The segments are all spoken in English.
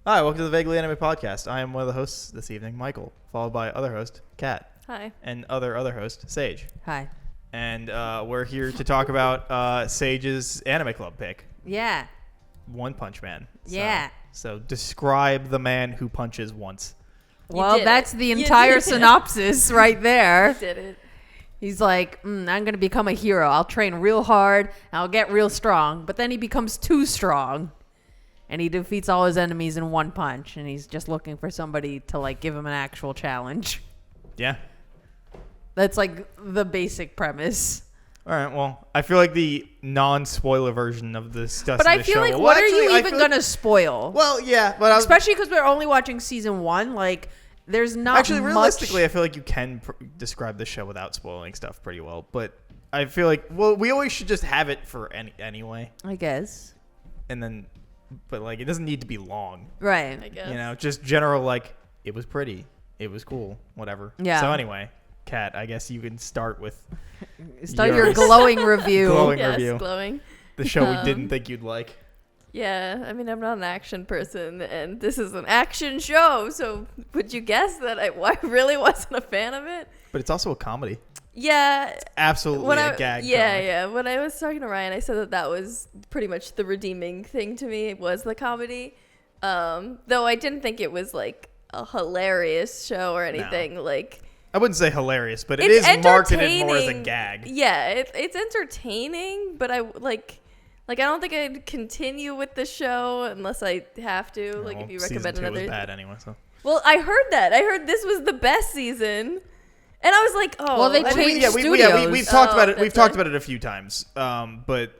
Hi, welcome to the Vaguely Anime Podcast. I am one of the hosts this evening, Michael, followed by other host, Kat. Hi. And other host, Sage. Hi. And we're here to talk about Sage's anime club pick, Yeah. One Punch Man. Yeah. So describe the man who punches once. Well, did that's it. the You entire did it. synopsis right there. Did it? He's like, I'm going to become a hero. I'll train real hard. I'll get real strong. But then he becomes too strong. And he defeats all his enemies in one punch. And he's just looking for somebody to like give him an actual challenge. Yeah. That's like the basic premise. All right. Well, I feel like the non-spoiler version of this stuff. But I feel like, what are you even going to spoil? Well, yeah, but especially because we're only watching season 1. Like, there's not actually much. Realistically, I feel like you can describe the show without spoiling stuff pretty well. But I feel like, well, we always should just have it for anyway. I guess. And then, but like, it doesn't need to be long. Right. I guess. You know, just general, like, it was pretty, it was cool, whatever. Yeah. So anyway, Kat, I guess you can start with Start your yours. glowing review. Glowing Yes, review. glowing. The show we didn't think you'd like. Yeah, I mean, I'm not an action person, and this is an action show, so would you guess that I really wasn't a fan of it? But it's also a comedy. Yeah. Absolutely a gag yeah, comic. yeah. When I was talking to Ryan, I said that was pretty much the redeeming thing to me, was the comedy. Though I didn't think it was, like, a hilarious show or anything. Like, I wouldn't say hilarious, but it it's is marketed more as a entertaining. gag. Yeah, it's entertaining, but I I don't think I'd continue with the show unless I have to. Like, if you recommend season 2 another. was bad anyway, so. Well, I heard that. I heard this was the best season, and I was like, oh. Well, they I mean, changed studios. We've talked about it. that's We've talked right. about it a few times. But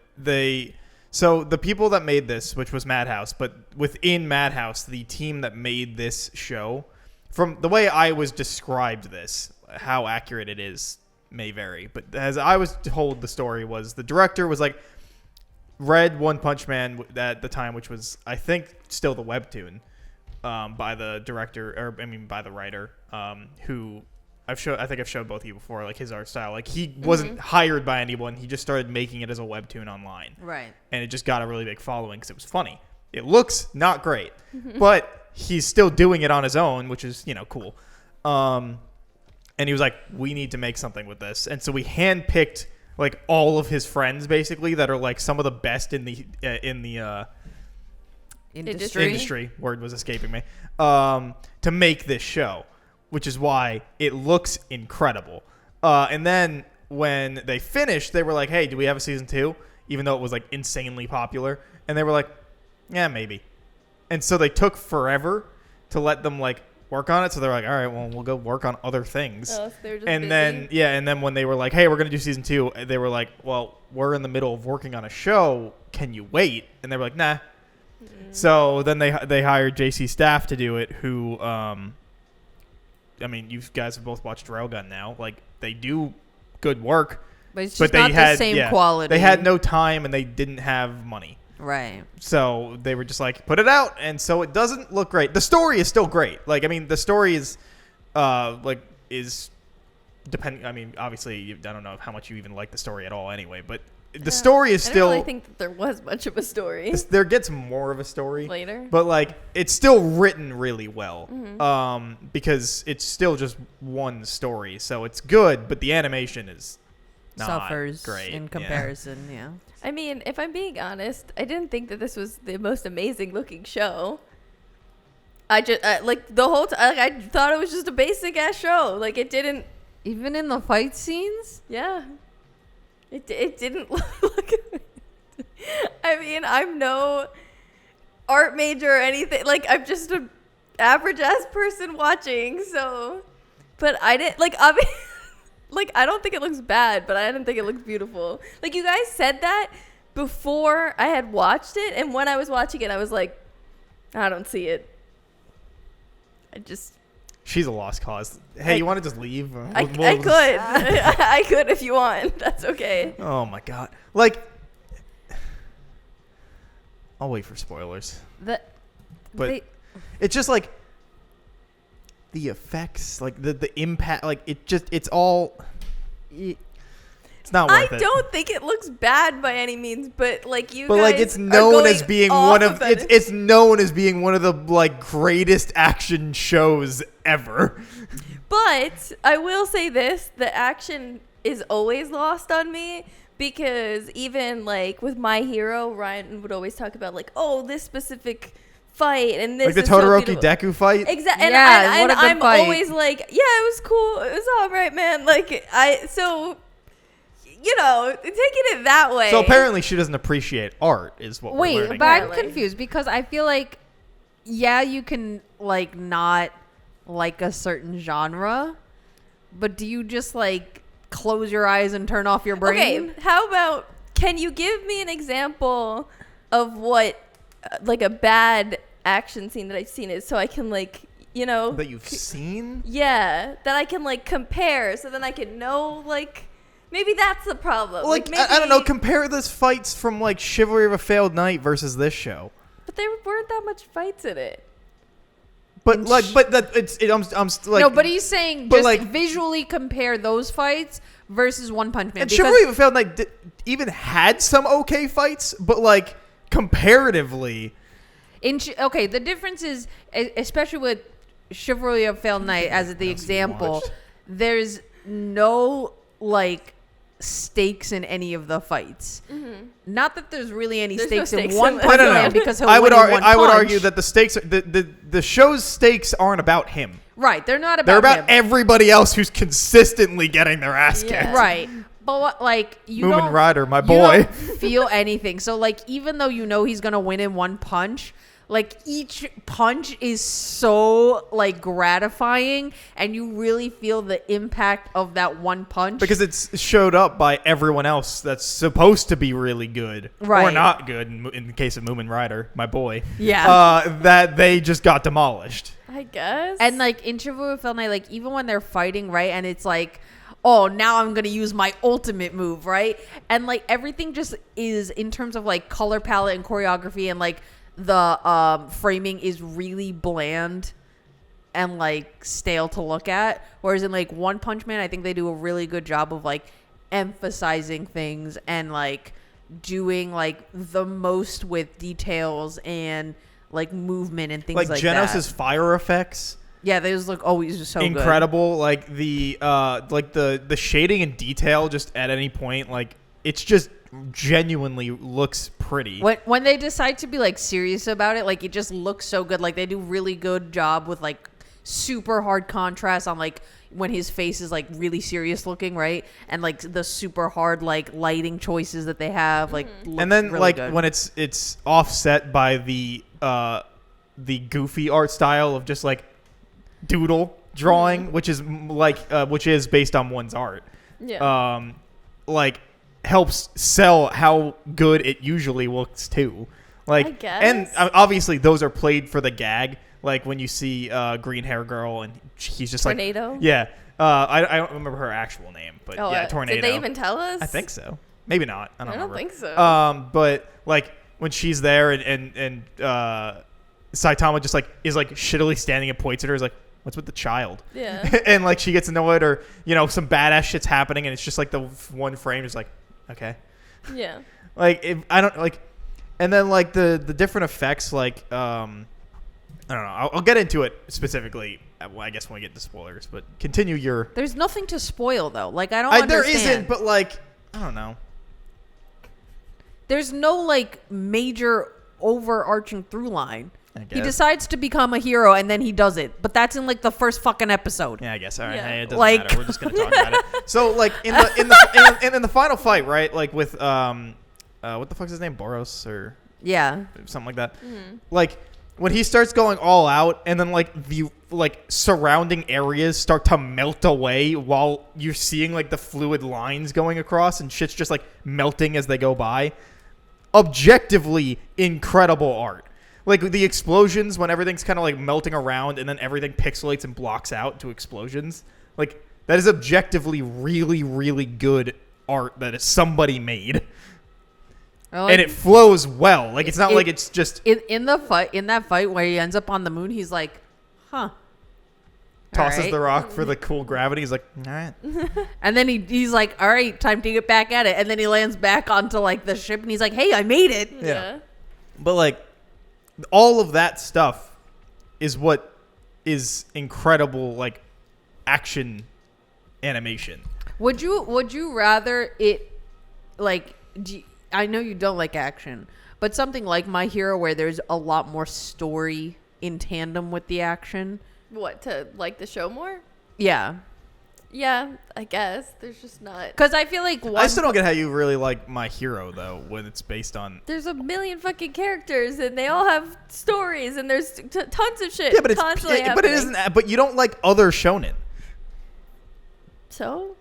so the people that made this, which was Madhouse, but within Madhouse, the team that made this show, from the way I was described this, how accurate it is may vary. But as I was told, the story was the director was like, read One Punch Man at the time, which was, I think, still the webtoon by the director, or I mean by the writer, who I think I've showed both of you before, like his art style. Like he wasn't hired by anyone; he just started making it as a webtoon online, Right. and it just got a really big following because it was funny. It looks not great, but he's still doing it on his own, which is cool. And he was like, "We need to make something with this," and so we handpicked like all of his friends basically that are like some of the best in the industry. Word was escaping me. To make this show, which is why it looks incredible. And then when they finished, they were like, "Hey, do we have a season 2?" Even though it was like insanely popular, and they were like, "Yeah, maybe." And so they took forever to let them like work on it. So they're like, "All right, well, we'll go work on other things." Oh, so they were just And busy. then when they were like, "Hey, we're gonna do season 2," they were like, "Well, we're in the middle of working on a show. Can you wait?" And they were like, "Nah." So then they hired JC Staff to do it. Who, I mean, you guys have both watched Railgun now. Like they do good work, But it's but just they not had the same quality. They had no time and they didn't have money. Right. So they were just like, put it out, and so it doesn't look great. The story is still great. Like, I mean, the story is, is depending. I mean, obviously, I don't know how much you even like the story at all, anyway. But the story is I still. don't really think that there was much of a story There gets more of a story later. but like it's still written really well, because it's still just one story, so it's good. But the animation is not Suffers great in yeah. comparison, yeah. I mean, if I'm being honest, I didn't think that this was the most amazing looking show. Like the whole time, I thought it was just a basic ass show. Like it didn't. Even in the fight scenes? Yeah. It didn't look. I mean, I'm no art major or anything. Like I'm just a average ass person watching. So, but I didn't like. Like I don't think it looks bad, but I didn't think it looks beautiful. Like you guys said that before I had watched it, and when I was watching it, I was like, I don't see it. She's a lost cause. Hey, you want to just leave? I could. I could if you want. That's okay. Oh my god! Like, I'll wait for spoilers. But it's just like the effects, like the impact, like it's all. It's not I worth it. don't think it looks bad by any means, but like you But guys like it's are known as going being off one of it. it's known as being one of the like greatest action shows ever. But I will say this, the action is always lost on me because even like with My Hero, Ryan would always talk about like, oh, this specific fight and this Like the is so Todoroki beautiful. Deku fight. Exactly. And, Yeah, and what a good I'm fight. always like, yeah, it was cool. It was all right, man. Like so you know, taking it that way. So apparently she doesn't appreciate art is what we're Wait, learning. but I'm Apparently. confused because I feel like, yeah, you can like not like a certain genre, but do you just like close your eyes and turn off your brain? Okay, how about can you give me an example of what like a bad action scene that I've seen is so I can like, you know, that you've seen? yeah, that I can like compare so then I can know like maybe that's the problem. Like maybe, I don't know, compare those fights from like Chivalry of a Failed Knight versus this show. but there weren't that much fights in it. But like but that it's I'm like no, but he's saying but, just like- visually compare those fights versus One Punch Man. and because- Chivalry of a Failed Knight even had some okay fights, but like comparatively okay, the difference is, especially with Chivalry of Failed Knight as the example, watched. there's no like stakes in any of the fights. Not that there's really any There's no stakes stakes in One in Punch this. Man because he'll I would win in one I would punch. argue that the stakes the show's stakes aren't about him. Right, they're not about They're about him. everybody else who's consistently getting their ass kicked. Yeah. Right. But what, like you Moomin don't Rider, my you boy. don't feel anything. So like even though you know he's gonna win in one punch, like each punch is so like gratifying, and you really feel the impact of that one punch. Because it's showed up by everyone else that's supposed to be really good or Right. not good. In the case of Moomin Rider, my boy, Yeah. that they just got demolished. I guess. And like in Chivalry of Failed Knight, like even when they're fighting, right, and it's like, oh, now I'm gonna use my ultimate move, right, and like everything just is in terms of like color palette and choreography and like the framing is really bland and like stale to look at. Whereas in like One Punch Man, I think they do a really good job of like emphasizing things and like doing like the most with details and like movement and things like that. Genos's fire effects, Yeah, those look always just so good. incredible. Like the shading and detail, just at any point, like it's just genuinely looks pretty. When they decide to be like serious about it, like it just looks so good. Like they do really good job with like super hard contrast on like when his face is like really serious looking, right? And like the super hard like lighting choices that they have, like look And then really like good. when it's offset by the goofy art style of just like doodle drawing, which is which is based on one's art. yeah. Like helps sell how good it usually looks too. Like I guess. and obviously those are played for the gag. Like when you see green hair girl and he's just Tornado? like yeah. I don't remember her actual name, but yeah, Tornado. Did they even tell us? I think so. Maybe not. I don't I don't remember. think so. But like when she's there and Saitama just like is like shittily standing and points at her, is like, what's with the child? Yeah. And like she gets annoyed, or some badass shit's happening, and it's just like the one frame is like, okay, Yeah. like if I don't like, and then like the different effects, like I don't know. I'll get into it specifically. Well, I guess when we get to spoilers, but continue your. There's nothing to spoil though. Like I don't There understand. isn't, but like I don't know. There's no like major overarching through line. I He guess. decides to become a hero and then he does it. But that's in like the first fucking episode. Yeah, I guess. All right, Yeah. hey, it doesn't Like- matter. We're just gonna talk about it. So, like in the final fight, right? Like with what the fuck's his name, Boros or Yeah. something like that. Mm-hmm. Like when he starts going all out, and then like the surrounding areas start to melt away while you're seeing like the fluid lines going across, and shit's just like melting as they go by. Objectively incredible art. Like the explosions when everything's kind of like melting around and then everything pixelates and blocks out to explosions. Like that is objectively really, really good art that somebody made. Well, And it flows well. Like it's not It- like it's just in that fight where he ends up on the moon, he's like, huh. tosses right. the rock for the cool gravity. He's like, all right. And then he's like, all right, time to get back at it. And then he lands back onto like the ship and he's like, hey, I made it. Yeah. But like all of that stuff is what is incredible, like action animation. Would you rather it like I know you don't like action, but something like My Hero where there's a lot more story in tandem with the action? What, to like the show more? Yeah. Yeah, I guess. There's just not. Because I feel like I still don't get how you really like My Hero though when it's based on. There's a million fucking characters and they all have stories and there's tons of shit. Yeah, but constantly but it happening. isn't. But you don't like other shonen. So?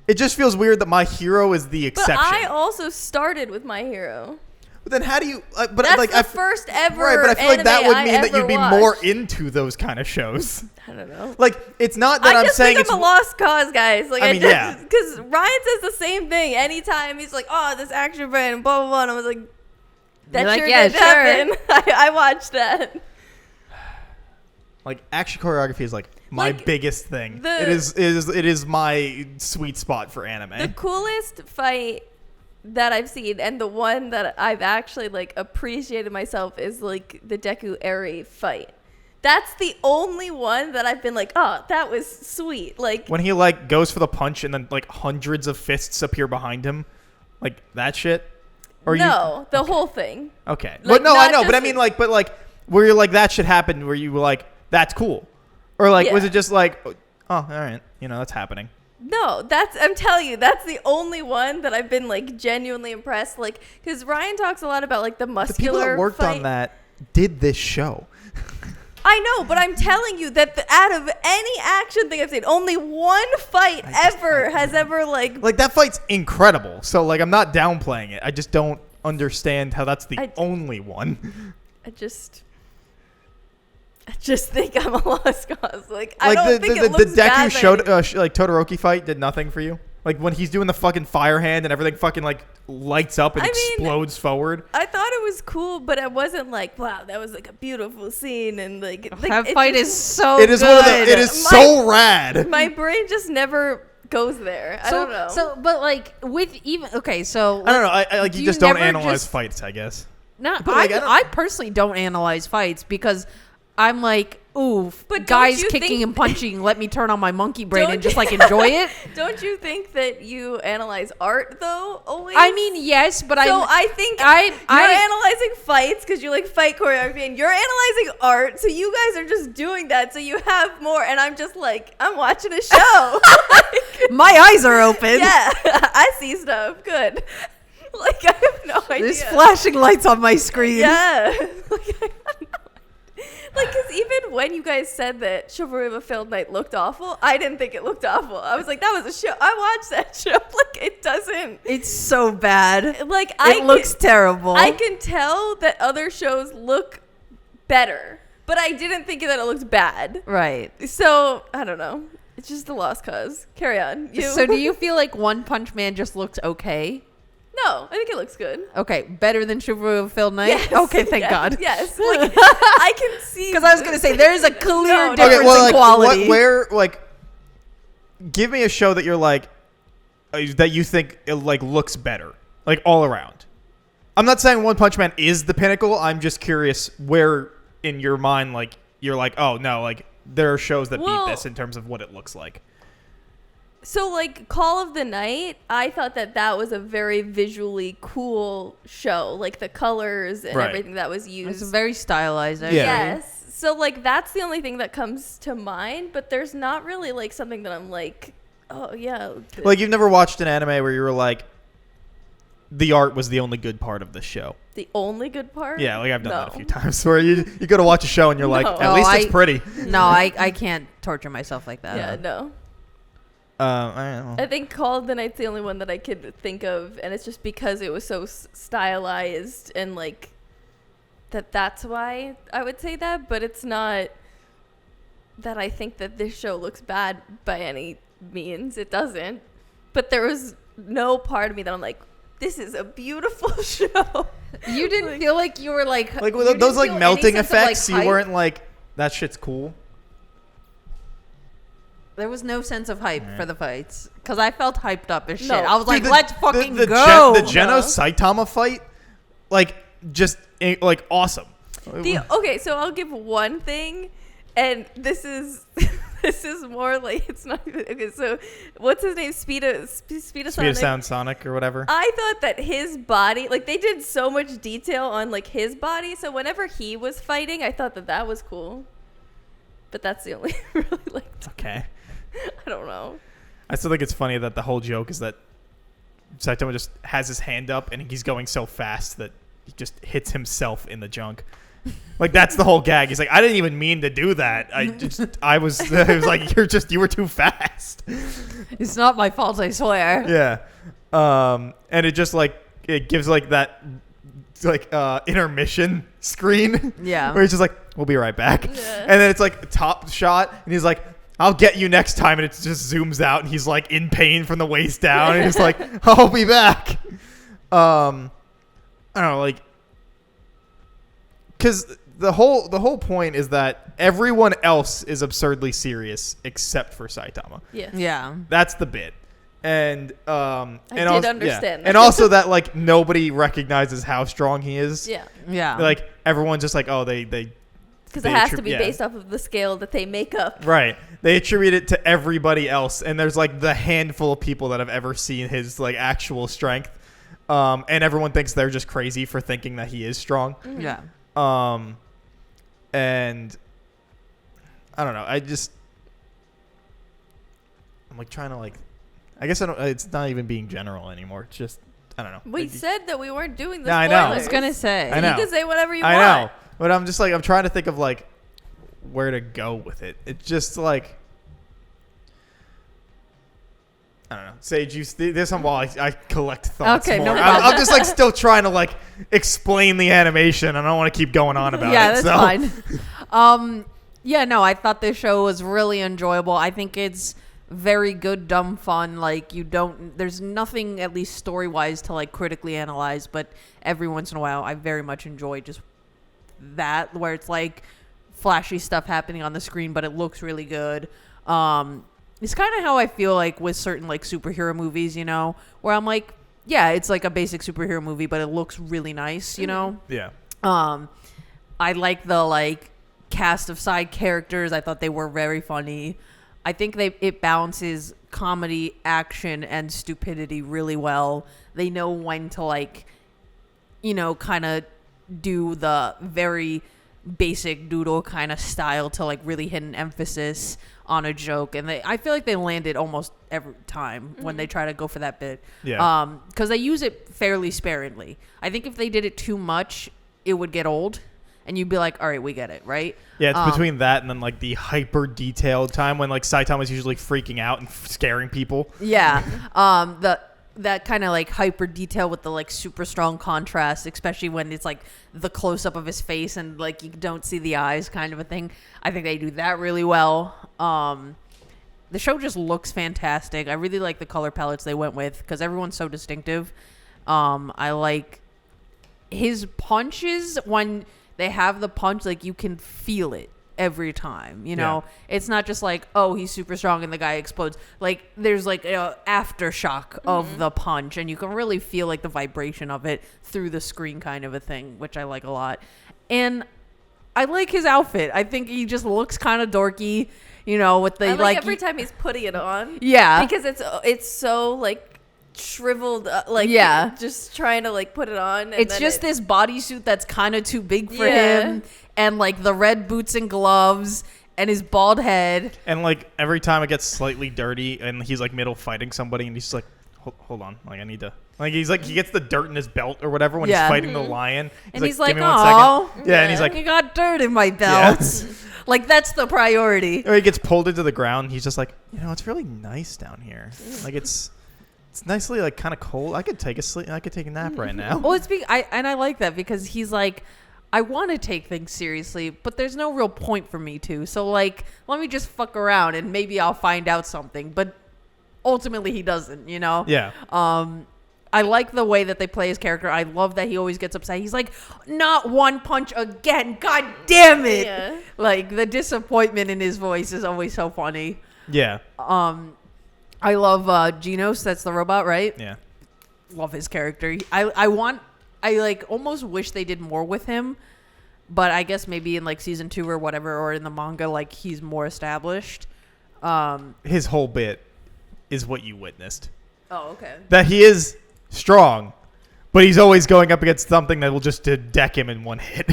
It just feels weird that My Hero is the exception. But I also started with My Hero. But then how do you? But That's like the first ever. right, but I feel like that anime would I mean that ever you'd be watched. more into those kind of shows. I don't know. Like it's not that I I'm just saying think it's. I'm a lost cause, guys. Like I mean, yeah. because Ryan says the same thing anytime he's like, "Oh, this action brand," and blah blah blah. And I was like, "That You're like, sure yeah, did sure." happen." I watched that. Like action choreography is like my Like, biggest thing. the- It is my sweet spot for anime. The coolest fight that I've seen, and the one that I've actually like appreciated myself, is like the Deku Eri fight. That's the only one that I've been like, oh, that was sweet. Like When he like goes for the punch and then like hundreds of fists appear behind him, like that shit. Or no, the whole thing. Okay. Like, But no, I not know. But I just- mean, like, where you're like that shit happened, where you were like, that's cool, or like, was Yeah. it just like, oh, all right, that's happening. No, I'm telling you, that's the only one that I've been like genuinely impressed. Like, because Ryan talks a lot about like the The muscular. people that worked fight. on that did this show. I know, but I'm telling you that out of any action thing I've seen, only one fight has ever like. Like that fight's incredible. So like, I'm not downplaying it. I just don't understand how that's the I- only one. I just think I'm a lost cause. Like I Like don't think it the looks Deku bad. showed like Todoroki fight did nothing for you. Like when he's doing the fucking fire hand and everything fucking like lights up and I mean, explodes forward. I thought it was cool, but I wasn't like, wow, that was like a beautiful scene, and like That it fight just- is so It is good. one of the. It is so rad. My brain just never goes there. I don't know. So, but like with even okay, so I don't know. I like you you just don't never analyze just- fights, I guess. no, But, like, I don't- I personally don't analyze fights because I'm like, ooh, But don't guys you kicking think- and punching. Let me turn on my monkey brain Don't and just you- like enjoy it. Don't you think that you analyze art though? Always. I mean, yes, but so I think you're analyzing fights because you like fight choreography, and you're analyzing art. So you guys are just doing that, so you have more. And I'm just like, I'm watching a show. my eyes are open. Yeah, I see stuff. Good. Like I have no idea. There's flashing lights on my screen. Yeah. Like, because even when you guys said that Chivalry of a Failed Knight looked awful, I didn't think it looked awful. I was like, that was a show. I watched that show. Like, it doesn't. It's so bad. Like, It looks terrible. I can tell that other shows look better, but I didn't think that it looked bad. right. So, I don't know. It's just a lost cause. Carry on. So do you feel like One Punch Man just looks okay? No, I think it looks good. Okay, better than Chivalry of a Failed Knight? Yes. Okay, thank Yes. God. Yes. Like, I can see. Because I was going to say, there's a clear No, difference Okay, well, in like, quality. where, like, give me a show that you're like, that you think it like looks better, like all around. I'm not saying One Punch Man is the pinnacle. I'm just curious where in your mind, like, you're like, oh no, like there are shows that Well- beat this in terms of what it looks like. So, like, Call of the Night, I thought that was a very visually cool show. Like, the colors and Right. everything that was used. It's very stylized. I Yeah. agree. Yes. So, like, that's the only thing that comes to mind. But there's not really, like, something that I'm like, oh, yeah. Like you've never watched an anime where you were like, the art was the only good part of the show. The only good part? Yeah, like I've done that a No. few times where you go to watch a show and you're like, No. at least it's I- pretty. No, I can't torture myself like that. Yeah, no. I don't know. I think Call of the Night's the only one that I could think of, and it's just because it was so stylized and like that's why I would say that, but it's not that I think that this show looks bad by any means. It doesn't. But there was no part of me that I'm like, this is a beautiful show. You didn't feel like you were like... Like you with didn't those like feel any melting sense of, like, effects, you hype? weren't like, that shit's cool. There was no sense of hype for the fights because I felt hyped up as shit. No. I was like, Dude, let's fucking The go. Geno Saitama fight, like, just like awesome. Okay, so I'll give one thing, and this is more like it's not even okay. So what's his name? Speed of Sound Sonic or whatever. I thought that his body, like they did so much detail on like his body. So whenever he was fighting, I thought that was cool. But that's the only really like. Okay. I don't know. I still think it's funny that the whole joke is that Saitama just has his hand up and he's going so fast that he just hits himself in the junk. Like that's the whole gag. He's like, I didn't even mean to do that. I was like, you were too fast. It's not my fault, I swear. Yeah. And it just like it gives like that like intermission screen. Yeah. Where he's just like, we'll be right back. Yeah. And then it's like top shot and he's like, I'll get you next time, and it just zooms out and he's like in pain from the waist down and he's like, I'll be back. I don't know, like, because the whole point is that everyone else is absurdly serious except for Saitama. Yes. Yeah. That's the bit. And I and did also, understand that. and also that like nobody recognizes how strong he is. Yeah. Yeah. Like everyone's just like, oh, they Because They it has attrib- to be yeah. based off of the scale that they make up. right. They attribute it to everybody else, and there's like the handful of people that have ever seen his like actual strength, and everyone thinks they're just crazy for thinking that he is strong. Yeah. And I don't know. I'm like trying to like. I guess I don't. It's not even being general anymore. It's just I don't know. We Like, said that we weren't doing the Yeah, I spoilers. know. I was gonna say. I know. You can say whatever you I want. know, but I'm just like I'm trying to think of like where to go with it. It's just like I don't know. Sage, there's some while I collect thoughts. Okay, more. no I'm problem. just like still trying to like explain the animation. I don't want to keep going on about Yeah, it. that's so. fine. Yeah, no, I thought this show was really enjoyable. I think it's very good, dumb fun. Like there's nothing, at least story wise, to like critically analyze. But every once in a while, I very much enjoy just that, where it's like flashy stuff happening on the screen, but it looks really good. It's kind of how I feel like with certain like superhero movies, you know, where I'm like, yeah, it's like a basic superhero movie, but it looks really nice, you know. Yeah. I like the like cast of side characters. I thought they were very funny. I think it balances comedy, action, and stupidity really well. They know when to like, you know, kind of do the very basic doodle kind of style to like really hit an emphasis on a joke, and I feel like they landed almost every time when they try to go for that bit. Yeah. Because they use it fairly sparingly. I think if they did it too much, it would get old. And you'd be like, all right, we get it, right? Yeah, it's between that and then like the hyper detailed time when like Saitama's usually freaking out and scaring people. Yeah. That kind of like hyper detail with the like super strong contrast, especially when it's like the close up of his face and like you don't see the eyes kind of a thing. I think they do that really well. The show just looks fantastic. I really like the color palettes they went with because everyone's so distinctive. I like his punches when they have the punch, like you can feel it every time, you know. It's not just like, oh, he's super strong and the guy explodes. Like there's like a aftershock of the punch, and you can really feel like the vibration of it through the screen, kind of a thing, which I like a lot. And I like his outfit. I think he just looks kind of dorky, you know, with the I like every time he's putting it on. Yeah, Because it's so like shriveled like Yeah. just trying to like put it on and it's then just this bodysuit that's kind of too big for Yeah. him, and like the red boots and gloves and his bald head. And like every time it gets slightly dirty and he's like middle fighting somebody and he's just like, hold on, like I need to, like he's like he gets the dirt in his belt or whatever when Yeah. he's fighting the lion. And he's like, "Give me 1 "Aw." second." Yeah, and he's like, You got dirt in my belt. Like that's the priority. or he gets pulled into the ground. He's just like, it's really nice down here. Like it's nicely like kind of cold. I could take a nap right now. Well, I like that because he's like, I want to take things seriously, but there's no real point for me to. So like, let me just fuck around and maybe I'll find out something. But ultimately, he doesn't. You know. Yeah. I like the way that they play his character. I love that he always gets upset. He's like, not one punch again. God damn it. Yeah. Like the disappointment in his voice is always so funny. Yeah. I love Genos. That's the robot, right? Yeah. Love his character. I like almost wish they did more with him, but I guess maybe in like season 2 or whatever, or in the manga, like he's more established. His whole bit is what you witnessed. Oh, okay. That he is strong, but he's always going up against something that will just deck him in one hit.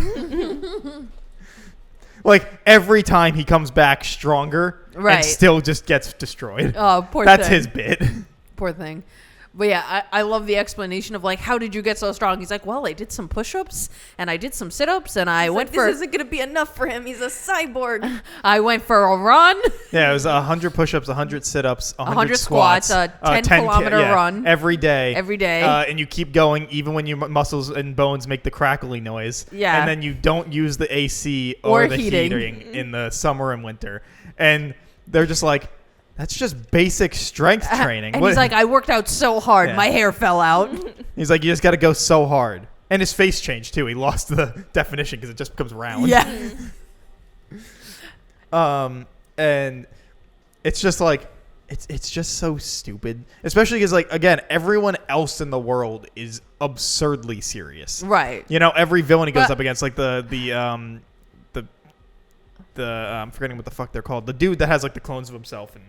Like every time he comes back stronger, Right. and still just gets destroyed. Oh, poor That's thing. his bit. Poor thing. But yeah, I love the explanation of like, how did you get so strong? He's like, well, I did some push-ups and I did some sit-ups and I went for This isn't gonna be enough for him. He's a cyborg. I went for a run. Yeah, it was 100 push-ups, 100 sit-ups, 100 squats, a 10-kilometer run. every day. Every day. And you keep going even when your muscles and bones make the crackly noise. Yeah. And then you don't use the AC or the heating in the summer and winter. And they're just like, that's just basic strength training. And he's like, I worked out so hard, Yeah. my hair fell out. He's like, you just got to go so hard. And his face changed too. He lost the definition because it just becomes round. Yeah. And it's just like, it's just so stupid. Especially because, like, again, everyone else in the world is absurdly serious. Right. You know, every villain he goes But- up against, like I'm forgetting what the fuck they're called. The dude that has like the clones of himself, and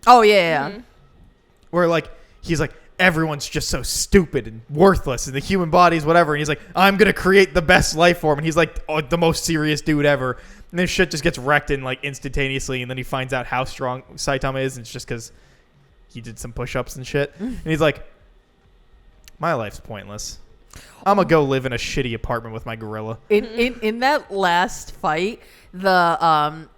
Oh, yeah. Mhm. where like he's like, everyone's just so stupid and worthless, and the human body's whatever. And he's like, I'm gonna create the best life form, and he's like, the most serious dude ever. And this shit just gets wrecked in like instantaneously, and then he finds out how strong Saitama is, and it's just because he did some push-ups and shit. And he's like, my life's pointless. I'm gonna go live in a shitty apartment with my gorilla. In that last fight, the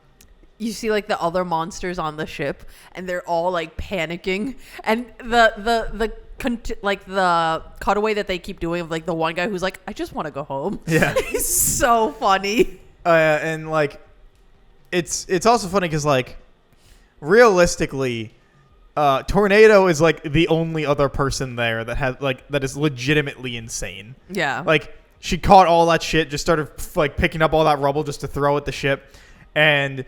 you see like the other monsters on the ship and they're all like panicking, and the cutaway that they keep doing of like the one guy who's like, I just want to go home. Yeah. He's so funny. And like, it's also funny because like, realistically, Tornado is like the only other person there that has like that is legitimately insane. Yeah. Like, she caught all that shit, just started like picking up all that rubble just to throw at the ship, and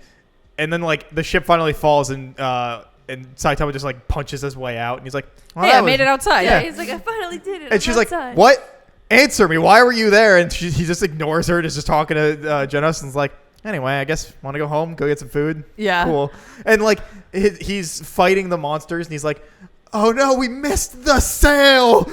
then like the ship finally falls, and Saitama just like punches his way out, and he's like, well, Hey, that I made was- it outside. Yeah, he's like, I finally did it. And I'm she's outside. like, what? Answer me. Why were you there? And he just ignores her and is just talking to Genos, and is like, anyway, I guess want to go home, go get some food. Yeah. Cool. And like he's fighting the monsters, and he's like, oh no, we missed the sail.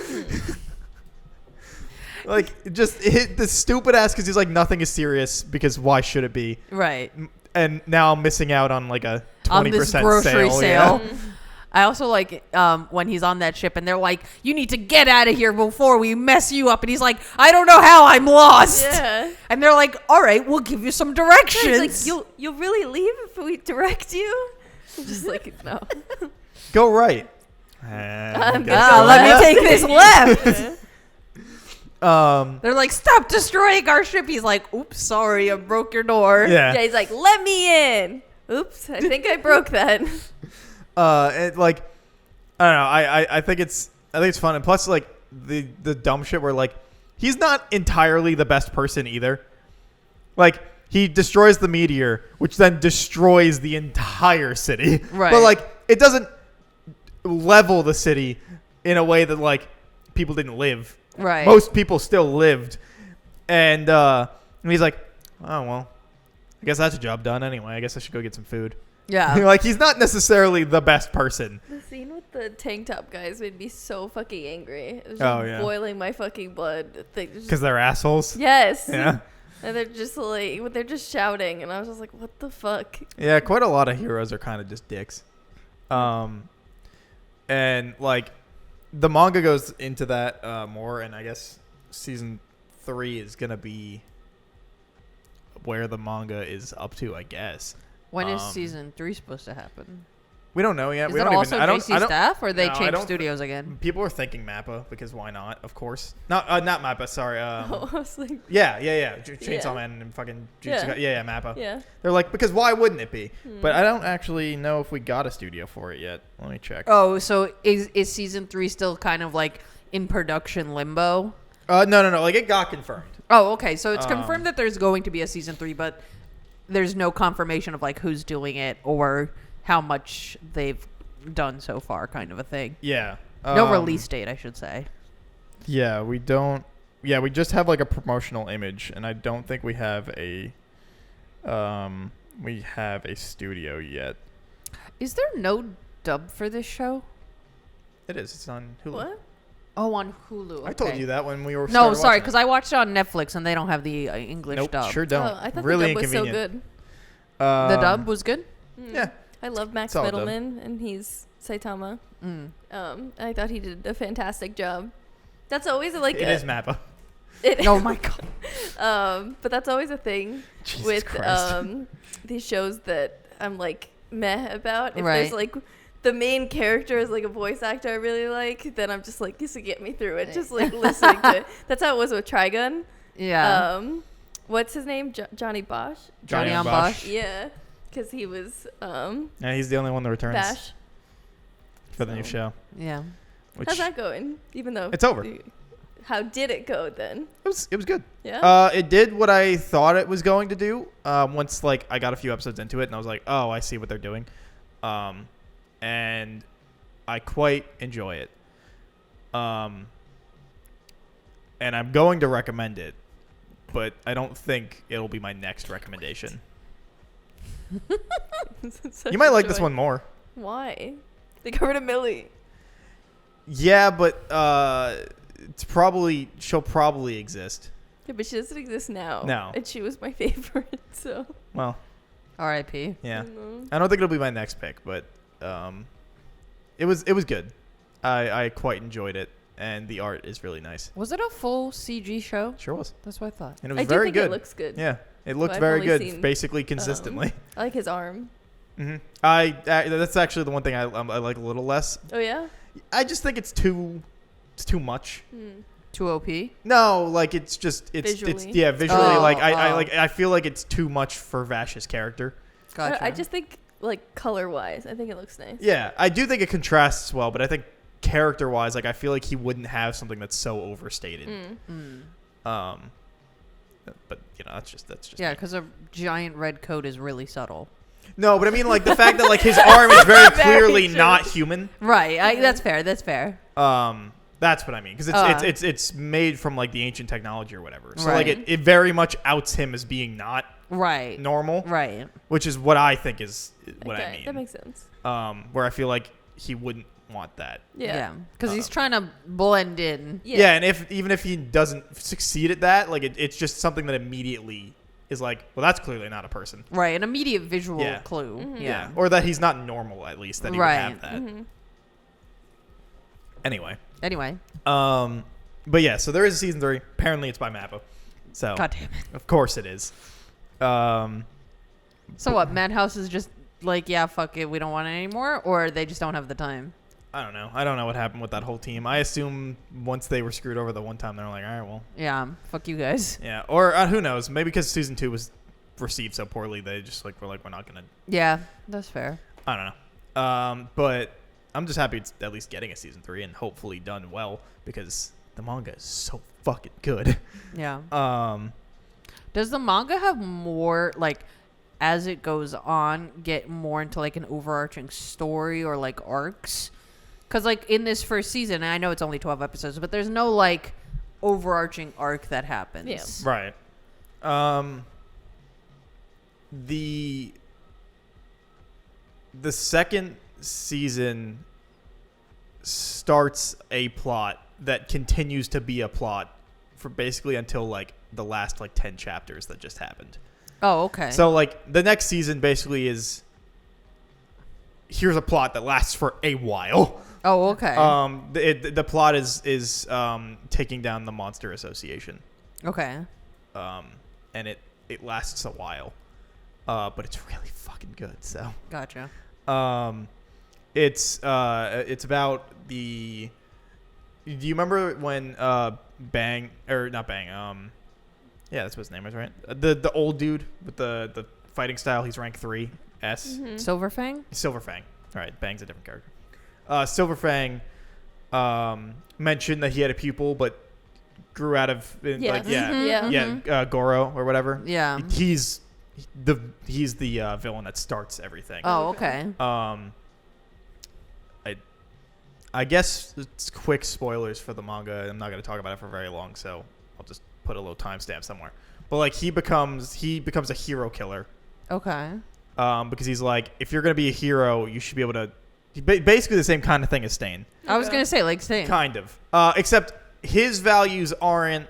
Like, just hit the stupid ass, because he's like, nothing is serious, because why should it be? Right. And now I'm missing out on like a 20% On this grocery sale. sale. Yeah. I also like when he's on that ship and they're like, you need to get out of here before we mess you up. And he's like, I don't know how, I'm lost. Yeah. And they're like, all right, we'll give you some directions. He's like, you'll really leave if we direct you? I'm just like, no. Go right. I'm Guess gonna so. go let me left. take this left. Um, They're like, stop destroying our ship. He's like, oops, sorry, I broke your door. yeah. Yeah, he's like, let me in. Oops, I think I broke that. It, like, I don't know. I think it's fun, and plus like the dumb shit where like he's not entirely the best person either. Like, he destroys the meteor, which then destroys the entire city. Right. But like, it doesn't level the city in a way that like people didn't live. Right. Most people still lived, and he's like, oh well, I guess that's a job done anyway. I guess I should go get some food. Yeah. Like, he's not necessarily the best person. The scene with the tank top guys made me so fucking angry. It was just Oh, yeah. boiling my fucking blood. Because they're assholes. Yes. Yeah. And they're just like, they're just shouting, and I was just like, what the fuck? Yeah, quite a lot of heroes are kind of just dicks. And like, the manga goes into that more, and I guess season 3 is gonna be where the manga is up to, I guess. When is Um, season 3 supposed to happen? We don't know yet. Is We that don't also even. I JC don't. staff, or they no, I changed don't- studios again? People are thinking Mappa, because why not? Of course. Not Mappa. Sorry. I was like, Yeah. Chainsaw Yeah. Man and fucking Yeah. Jutsu. Yeah, Mappa. yeah. They're like, because why wouldn't it be? Hmm. But I don't actually know if we got a studio for it yet. Let me check. Oh, so is season 3 still kind of like in production limbo? No. Like, it got confirmed. Oh, okay. So it's Um, confirmed that there's going to be a season 3, but there's no confirmation of like who's doing it or how much they've done so far, kind of a thing. Yeah. No release date, I should say. Yeah, we don't. Yeah, we just have like a promotional image, and I don't think we have a studio yet. Is there no dub for this show? It is. It's on Hulu. What? Oh, on Hulu. I told okay. you that when we were. No, started sorry, watching because it. I watched it on Netflix and they don't have the English Nope, dub. sure don't. Oh, I thought really the dub was so inconvenient. good. The dub was good. Yeah. I love Max Solid dub. Middleman, and he's Saitama. Mm. I thought he did a fantastic job. That's always like It is Mappa. Oh my god. But that's always a thing Jesus with Christ. these shows that I'm like meh about. If Right. there's like the main character is like a voice actor I really like, then I'm just like, this will get me through it. Just like listening to it. That's how it was with Trigun. Yeah. What's his name? Johnny Bosch. Johnny on Bosch. Bosch. Yeah, because he was Yeah, he's the only one that returns Bash. for the new So- show. Yeah. Which How's that going? Even though It's over. How did it go then? it was good. Yeah. It did what I thought it was going to do. Once like I got a few episodes into it, and I was like, oh, I see what they're doing. And I quite enjoy it. And I'm going to recommend it, but I don't think it'll be my next recommendation. Such You might a like this joy. one more. Why? They got rid of Millie. Yeah, but she'll probably exist. Yeah, but she doesn't exist now. No. And she was my favorite, so. Well, R.I.P. yeah. I don't know. I don't think it'll be my next pick, but it was good. I quite enjoyed it, and the art is really nice. Was it a full CG show? Sure was, That's what I thought. and it was I do very think good. it looks good. Yeah, it looked I've very only good, seen, basically consistently. I like his arm. That's actually the one thing I like a little less. Oh, yeah? I just think it's too much. Hmm. Too OP. No, like it's Visually. yeah, visually Oh, like I oh. like I feel like it's too much for Vash's character. Gotcha. I just think, like, color-wise, I think it looks nice. Yeah, I do think it contrasts well, but I think character-wise, like I feel like he wouldn't have something that's so overstated. Mm. But you know, that's just Yeah, me. because a giant red coat is really subtle. No, but I mean like the fact that like his arm is very Very clearly true. not human. Right. That's fair. That's fair. That's what I mean, because it's made from like the ancient technology or whatever. So like Right. it very much outs him as being not Right. normal, Right. which is what I think is what Okay, I mean. that makes sense. Where I feel like he wouldn't want that. Yeah. Because he's trying to blend in. Yeah, and even if he doesn't succeed at that, like it's just something that immediately is like, well, that's clearly not a person. Right. An immediate visual Yeah. clue. Mhm. Yeah. Or that he's not normal, at least that he Right. would have that. Mhm. Anyway, Anyway. but yeah, so there is a season 3. Apparently, it's by Mappa. So God damn it. of course it is. So what? Madhouse is just like, yeah, fuck it. We don't want it anymore? Or they just don't have the time? I don't know. I don't know what happened with that whole team. I assume once they were screwed over the one time, they're like, all right, well, Yeah. Fuck you guys. yeah. Or who knows? Maybe because season 2 was received so poorly, they just like were like, we're not gonna. Yeah. That's fair. I don't know. But I'm just happy it's at least getting a season 3 and hopefully done well because the manga is so fucking good. Yeah. Does the manga have more, like, as it goes on, get more into, like, an overarching story or, like, arcs? Because, like, in this first season, and I know it's only 12 episodes, but there's no, like, overarching arc that happens. Yeah. Right. The second season starts a plot that continues to be a plot for basically until like the last like 10 chapters that just happened. Oh, okay. So like the next season basically is here's a plot that lasts for a while. Oh, okay. The plot is taking down the Monster Association. Okay. And it lasts a while. But it's really fucking good. So Gotcha. it's about the. Do you remember when Bang or not Bang? Yeah, that's what his name is, right? The old dude with the fighting style. He's rank 3 S. Mm-hmm. Silverfang? Silverfang. All right, Bang's a different character. Silverfang mentioned that he had a pupil, but grew out of Yes. like yeah Mhm. Yeah. Goro or whatever. Yeah. He's he's the villain that starts everything. Oh, okay. I guess it's quick spoilers for the manga. I'm not going to talk about it for very long, so I'll just put a little timestamp somewhere. But like he becomes a hero killer. Okay. Because he's like, if you're going to be a hero, you should be able to. Basically the same kind of thing as Stain. I was gonna say like Stain. Kind of. Except his values aren't.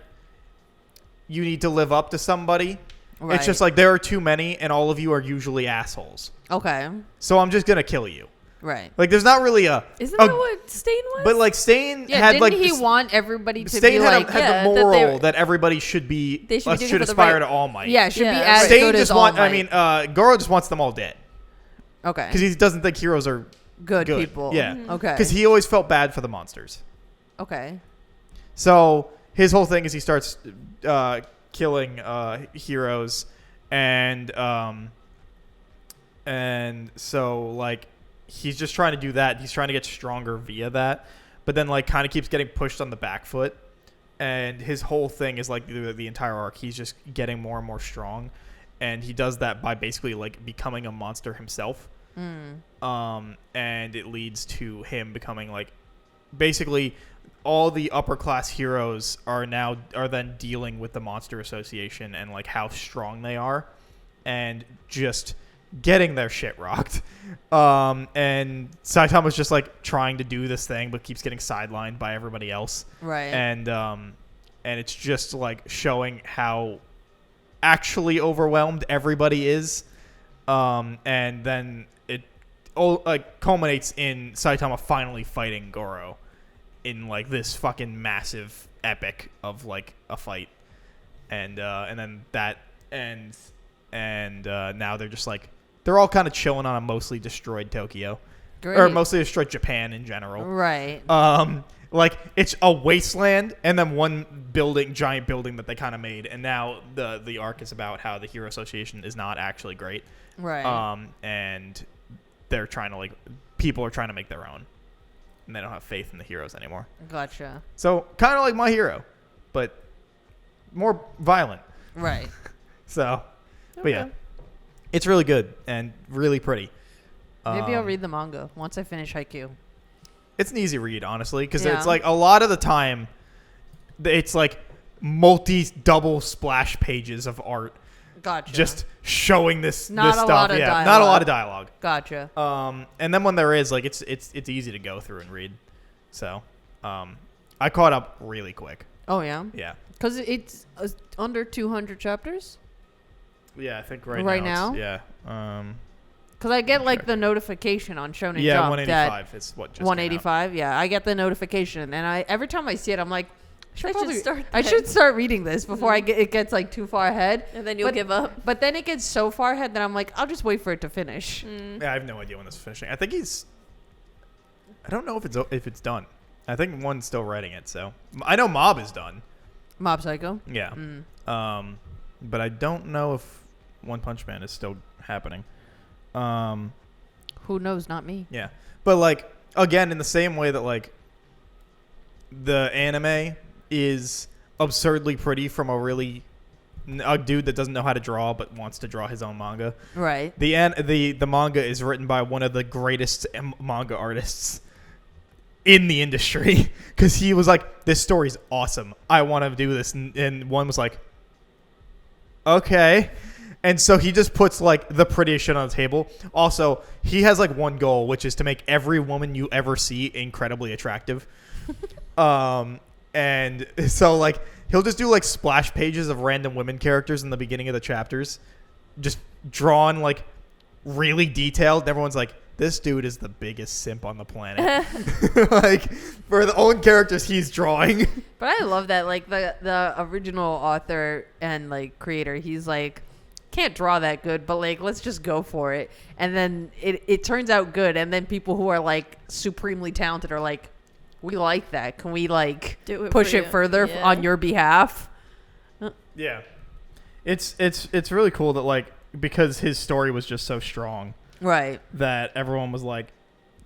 You need to live up to somebody. Right. It's just like there are too many, and all of you are usually assholes. Okay. So I'm just gonna kill you. Right. Like there's not really a. Isn't that what Stain was? But like Stain Yeah. had Didn't like he this- want everybody to Stain be had, like? had yeah, the that they moral were- that everybody should be They should be doing it for the aspire right- to All Might. Yeah. Should be Yeah, as right. Stain good as just All want. Might. I mean, Goro just wants them all dead Okay. because he doesn't think heroes are Good good. people. Yeah. Okay. because he always felt bad for the monsters. Okay. So his whole thing is he starts killing heroes, and so like he's just trying to do that. He's trying to get stronger via that, but then like kind of keeps getting pushed on the back foot. And his whole thing is like the entire arc. He's just getting more and more strong, and he does that by basically like becoming a monster himself. And it leads to him becoming like basically all the upper class heroes are then dealing with the Monster Association and like how strong they are, and just getting their shit rocked. And Saitama's just like trying to do this thing, but keeps getting sidelined by everybody else. Right. And it's just like showing how actually overwhelmed everybody is. And then it culminates in Saitama finally fighting Goro in like this fucking massive epic of like a fight. And then that ends, and now they're just like they're all kind of chilling on a mostly destroyed Tokyo. Great. Or mostly destroyed Japan in general. Right. Like it's a wasteland and then one giant building that they kind of made, and now the arc is about how the Hero Association is not actually great. Right. And they're trying to people are trying to make their own, and they don't have faith in the heroes anymore. Gotcha. So kind of like My Hero, but more violent. Right. So, but yeah, it's really good and really pretty. Maybe I'll read the manga once I finish Haikyuu. It's an easy read, honestly, because Yeah. it's like a lot of the time, it's like double splash pages of art, Gotcha. just showing this Not this a stuff. lot of Yeah, not a dialogue. lot of dialogue. Gotcha. And then when there is, like, it's easy to go through and read. So, I caught up really quick. Oh yeah. Yeah, Because it's under 200 chapters. yeah, I think Right now. now? Yeah. Because I get like the notification on Shonen Yeah, Jump 185 is what just came out. 185. Yeah, I get the notification, and every time I see it, I'm like, I should start I then. should start reading this before it gets like too far ahead. And then you'll But- give up. But then it gets so far ahead that I'm like, I'll just wait for it to finish. Yeah, I have no idea when this is finishing. I think I don't know if it's done. I think one's still writing it. So I know Mob is done. Mob Psycho. Yeah. Mm. But I don't know if One Punch Man is still happening. Who knows? Not me. Yeah. But like again, in the same way that like the anime is absurdly pretty from a dude that doesn't know how to draw but wants to draw his own manga. Right. The manga is written by one of the greatest manga artists in the industry, because he was like, this story's awesome, I want to do this, and one was like, okay. And so he just puts like the prettiest shit on the table. Also, he has like one goal, which is to make every woman you ever see incredibly attractive. And so like he'll just do like splash pages of random women characters in the beginning of the chapters, just drawn like really detailed. And everyone's like, this dude is the biggest simp on the planet. Like for the own characters he's drawing. But I love that, like the original author and like creator, he's like, can't draw that good, but like let's just go for it. And then it turns out good, and then people who are like supremely talented are like, we like that. Can we like Do it push for it you. further Yeah. on your behalf? Yeah. It's really cool that like, because his story was just so strong, Right. that everyone was like,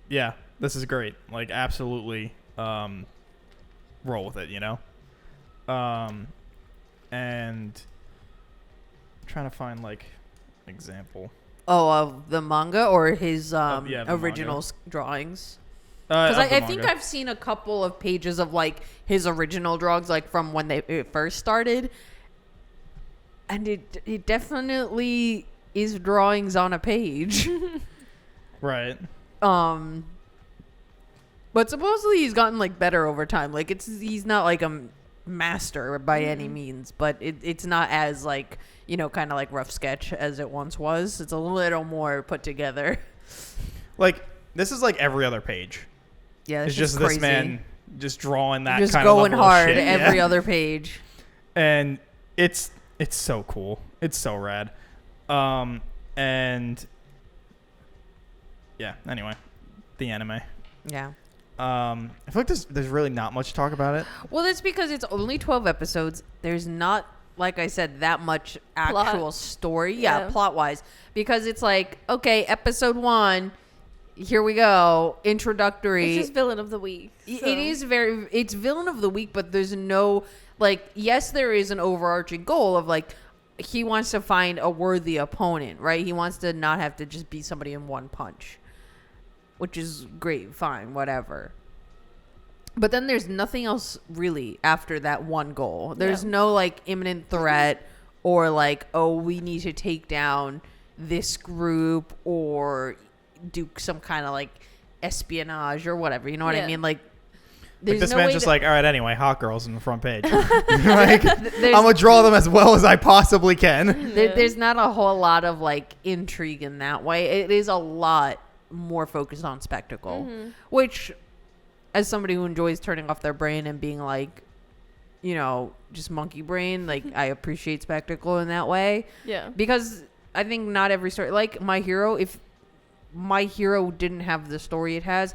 yeah, this is great. Like absolutely roll with it, you know? And I'm trying to find like example. Oh, of the manga or his the original manga. drawings? Because Because I think I've seen a couple of pages of like his original drawings, like from when it first started, and it definitely is drawings on a page. right. But supposedly he's gotten like better over time. Like he's not like a master by any means, but it's not as like, you know, kind of like rough sketch as it once was. It's a little more put together. Like this is like every other page. Yeah, It's just crazy. this man just drawing that just kind of going level of hard shit. every Yeah. other page. And it's so cool. It's so rad. And yeah. Anyway, the anime. Yeah. I feel like there's really not much to talk about it. Well, that's because it's only 12 episodes. There's not, like I said, that much actual Plot. story. Yeah. Plot-wise. Because it's like, okay, episode 1, here we go, introductory. It's just villain of the week. It so- is it's villain of the week, but there's no, like, yes, there is an overarching goal of, like, he wants to find a worthy opponent, right? He wants to not have to just beat somebody in one punch, which is great, fine, whatever. But then there's nothing else really after that one goal. There's Yeah. no, like, imminent threat or, like, oh, we need to take down this group or do some kind of, like, espionage or whatever. You know what I Yeah. mean? Like, Like there's this no man's way just that- like, all right, anyway, hot girls in the front page. Like, there's- I'm gonna draw them as well as I possibly can. There's not a whole lot of like intrigue in that way. It is a lot more focused on spectacle, which, as somebody who enjoys turning off their brain and being like, you know, just monkey brain, like I appreciate spectacle in that way. Yeah. Because I think not every story, like My Hero, if My Hero didn't have the story it has,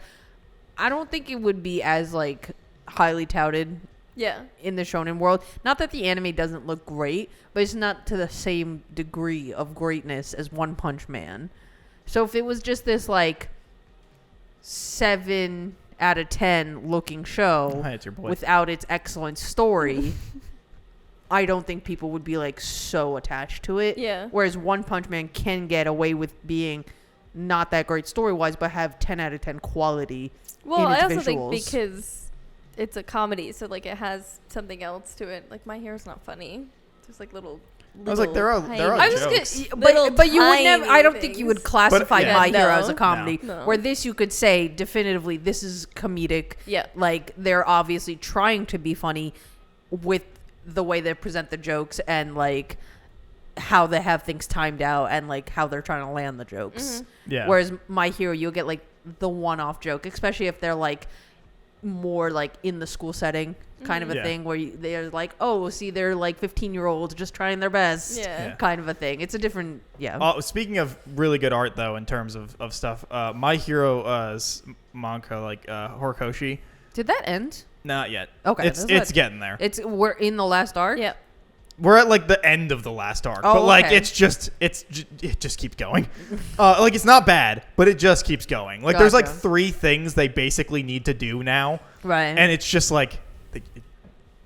I don't think it would be as like highly touted Yeah. in the shonen world. Not that the anime doesn't look great, but it's not to the same degree of greatness as One Punch Man. So if it was just this like 7 out of 10 looking show Hi, it's your boy. without its excellent story, I don't think people would be like so attached to it. Yeah. Whereas One Punch Man can get away with being not that great story wise, but have 10 out of 10 quality. Well, in its I also think visuals. because it's a comedy, so like it has something else to it. Like My Hero's not funny. There's like little. I was like, there are tiny- I was Jokes. Little But you would never. I don't tiny think you would things. classify But- My yeah. Hero as a No. comedy. No. Where this you could say definitively this is comedic. Yeah. Like they're obviously trying to be funny with the way they present the jokes and like how they have things timed out and like how they're trying to land the jokes. Yeah. Whereas My Hero, you'll get like the one-off joke, especially if they're like more like in the school setting kind of a Yeah. thing where they're like, oh, see, they're like 15-year-olds just trying their best. Yeah. Kind of a thing. It's a different, yeah. Speaking of really good art, though, in terms of stuff, My Hero's manga, like Horikoshi, Did that end? not yet. Okay, it's that's it's what- getting there. We're in the last arc. Yeah. We're at like the end of the last arc, Oh, but like okay. it just keeps going. Like it's not bad, but it just keeps going. Like there's like Gotcha. 3 things they basically need to do now, Right. and it's just like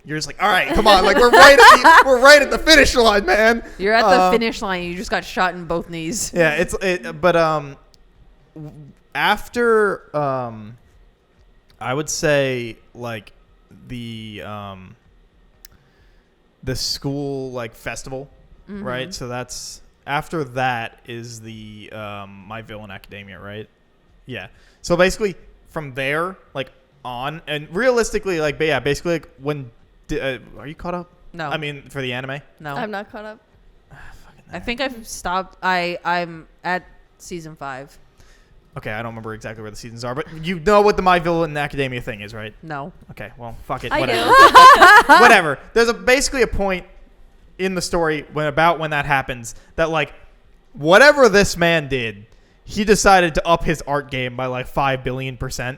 you're just like, all right, come on, like we're right at the finish line, man. You're at the finish line. You just got shot in both knees. Yeah, but after I would say like the school like festival, right? So that's after that is the My Villain Academia, right? Yeah. So basically from there like on, and realistically like but yeah, basically like when are you caught up? No. I mean for the anime. No. I'm not caught up. I think I've stopped. I'm at season 5. Okay, I don't remember exactly where the seasons are, but you know what the My Villain Academia thing is, right? No. Okay, well, fuck it, I whatever. Whatever. There's basically a point in the story when that happens that like whatever this man did, he decided to up his art game by like 5 billion%.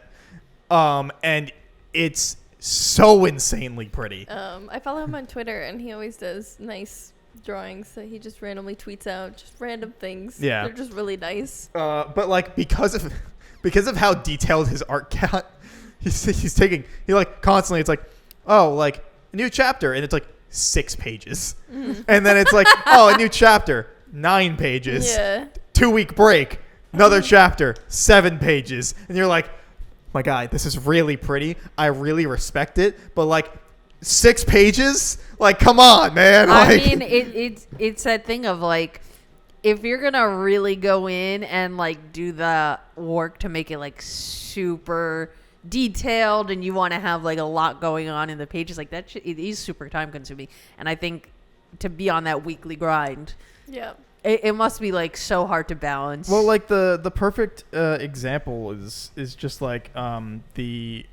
And it's so insanely pretty. I follow him on Twitter, and he always does nice drawings that he just randomly tweets out, just random things. Yeah. They're just really nice. But like because of how detailed his art got, he's taking like constantly it's like, oh, like a new chapter, and it's like 6 pages, and then it's like, oh, a new chapter, 9 pages. Yeah. 2-week break, another chapter, 7 pages. And you're like, my guy, this is really pretty. I really respect it. But like 6 pages? Like, come on, man. I Like, mean, it's that thing of like, if you're gonna really go in and like do the work to make it like super detailed, and you want to have like a lot going on in the pages, like that, it is super time consuming. And I think to be on that weekly grind, Yeah. it must be like so hard to balance. well, like the perfect example is just like the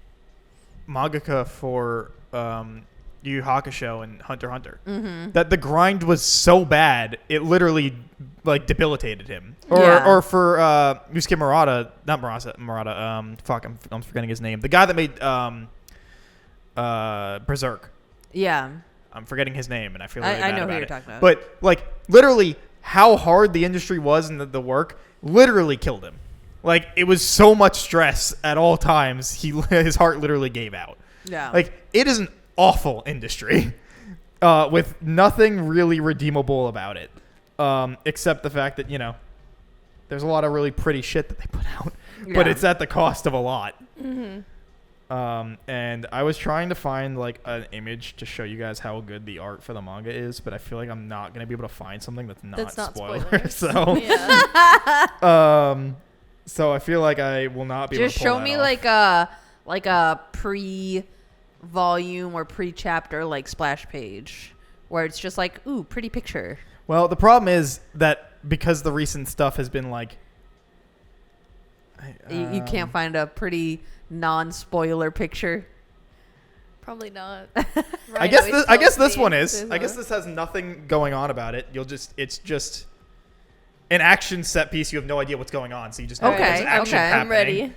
mangaka for Yu Yu Hakusho and Hunter x Hunter. Mm-hmm. That the grind was so bad, it literally like debilitated him. Yeah. Or for Yusuke Murata, not Murata. Fuck, I'm forgetting his name. The guy that made Berserk. Yeah. I'm forgetting his name, and I feel really I bad know who about you're it. talking about. But like literally, how hard the industry was and the work literally killed him. Like it was so much stress at all times. His heart literally gave out. Yeah. Like it is an awful industry with nothing really redeemable about it, except the fact that there's a lot of really pretty shit that they put out, but Yeah. it's at the cost of a lot. Mm-hmm. And I was trying to find like an image to show you guys how good the art for the manga is, but I feel like I'm not gonna be able to find something that's not spoiler. spoilers. So, Yeah. so I feel like I will not be Just able to pull show me that off. like a pre-volume or pre-chapter like splash page where it's just like, ooh, pretty picture. Well, the problem is that because the recent stuff has been like, You can't find a pretty non-spoiler picture. Probably not. I guess this one is. I guess this has nothing going on about it. It's just an action set piece. You have no idea what's going on, so you just know Okay, there's action okay. I'm happening. ready.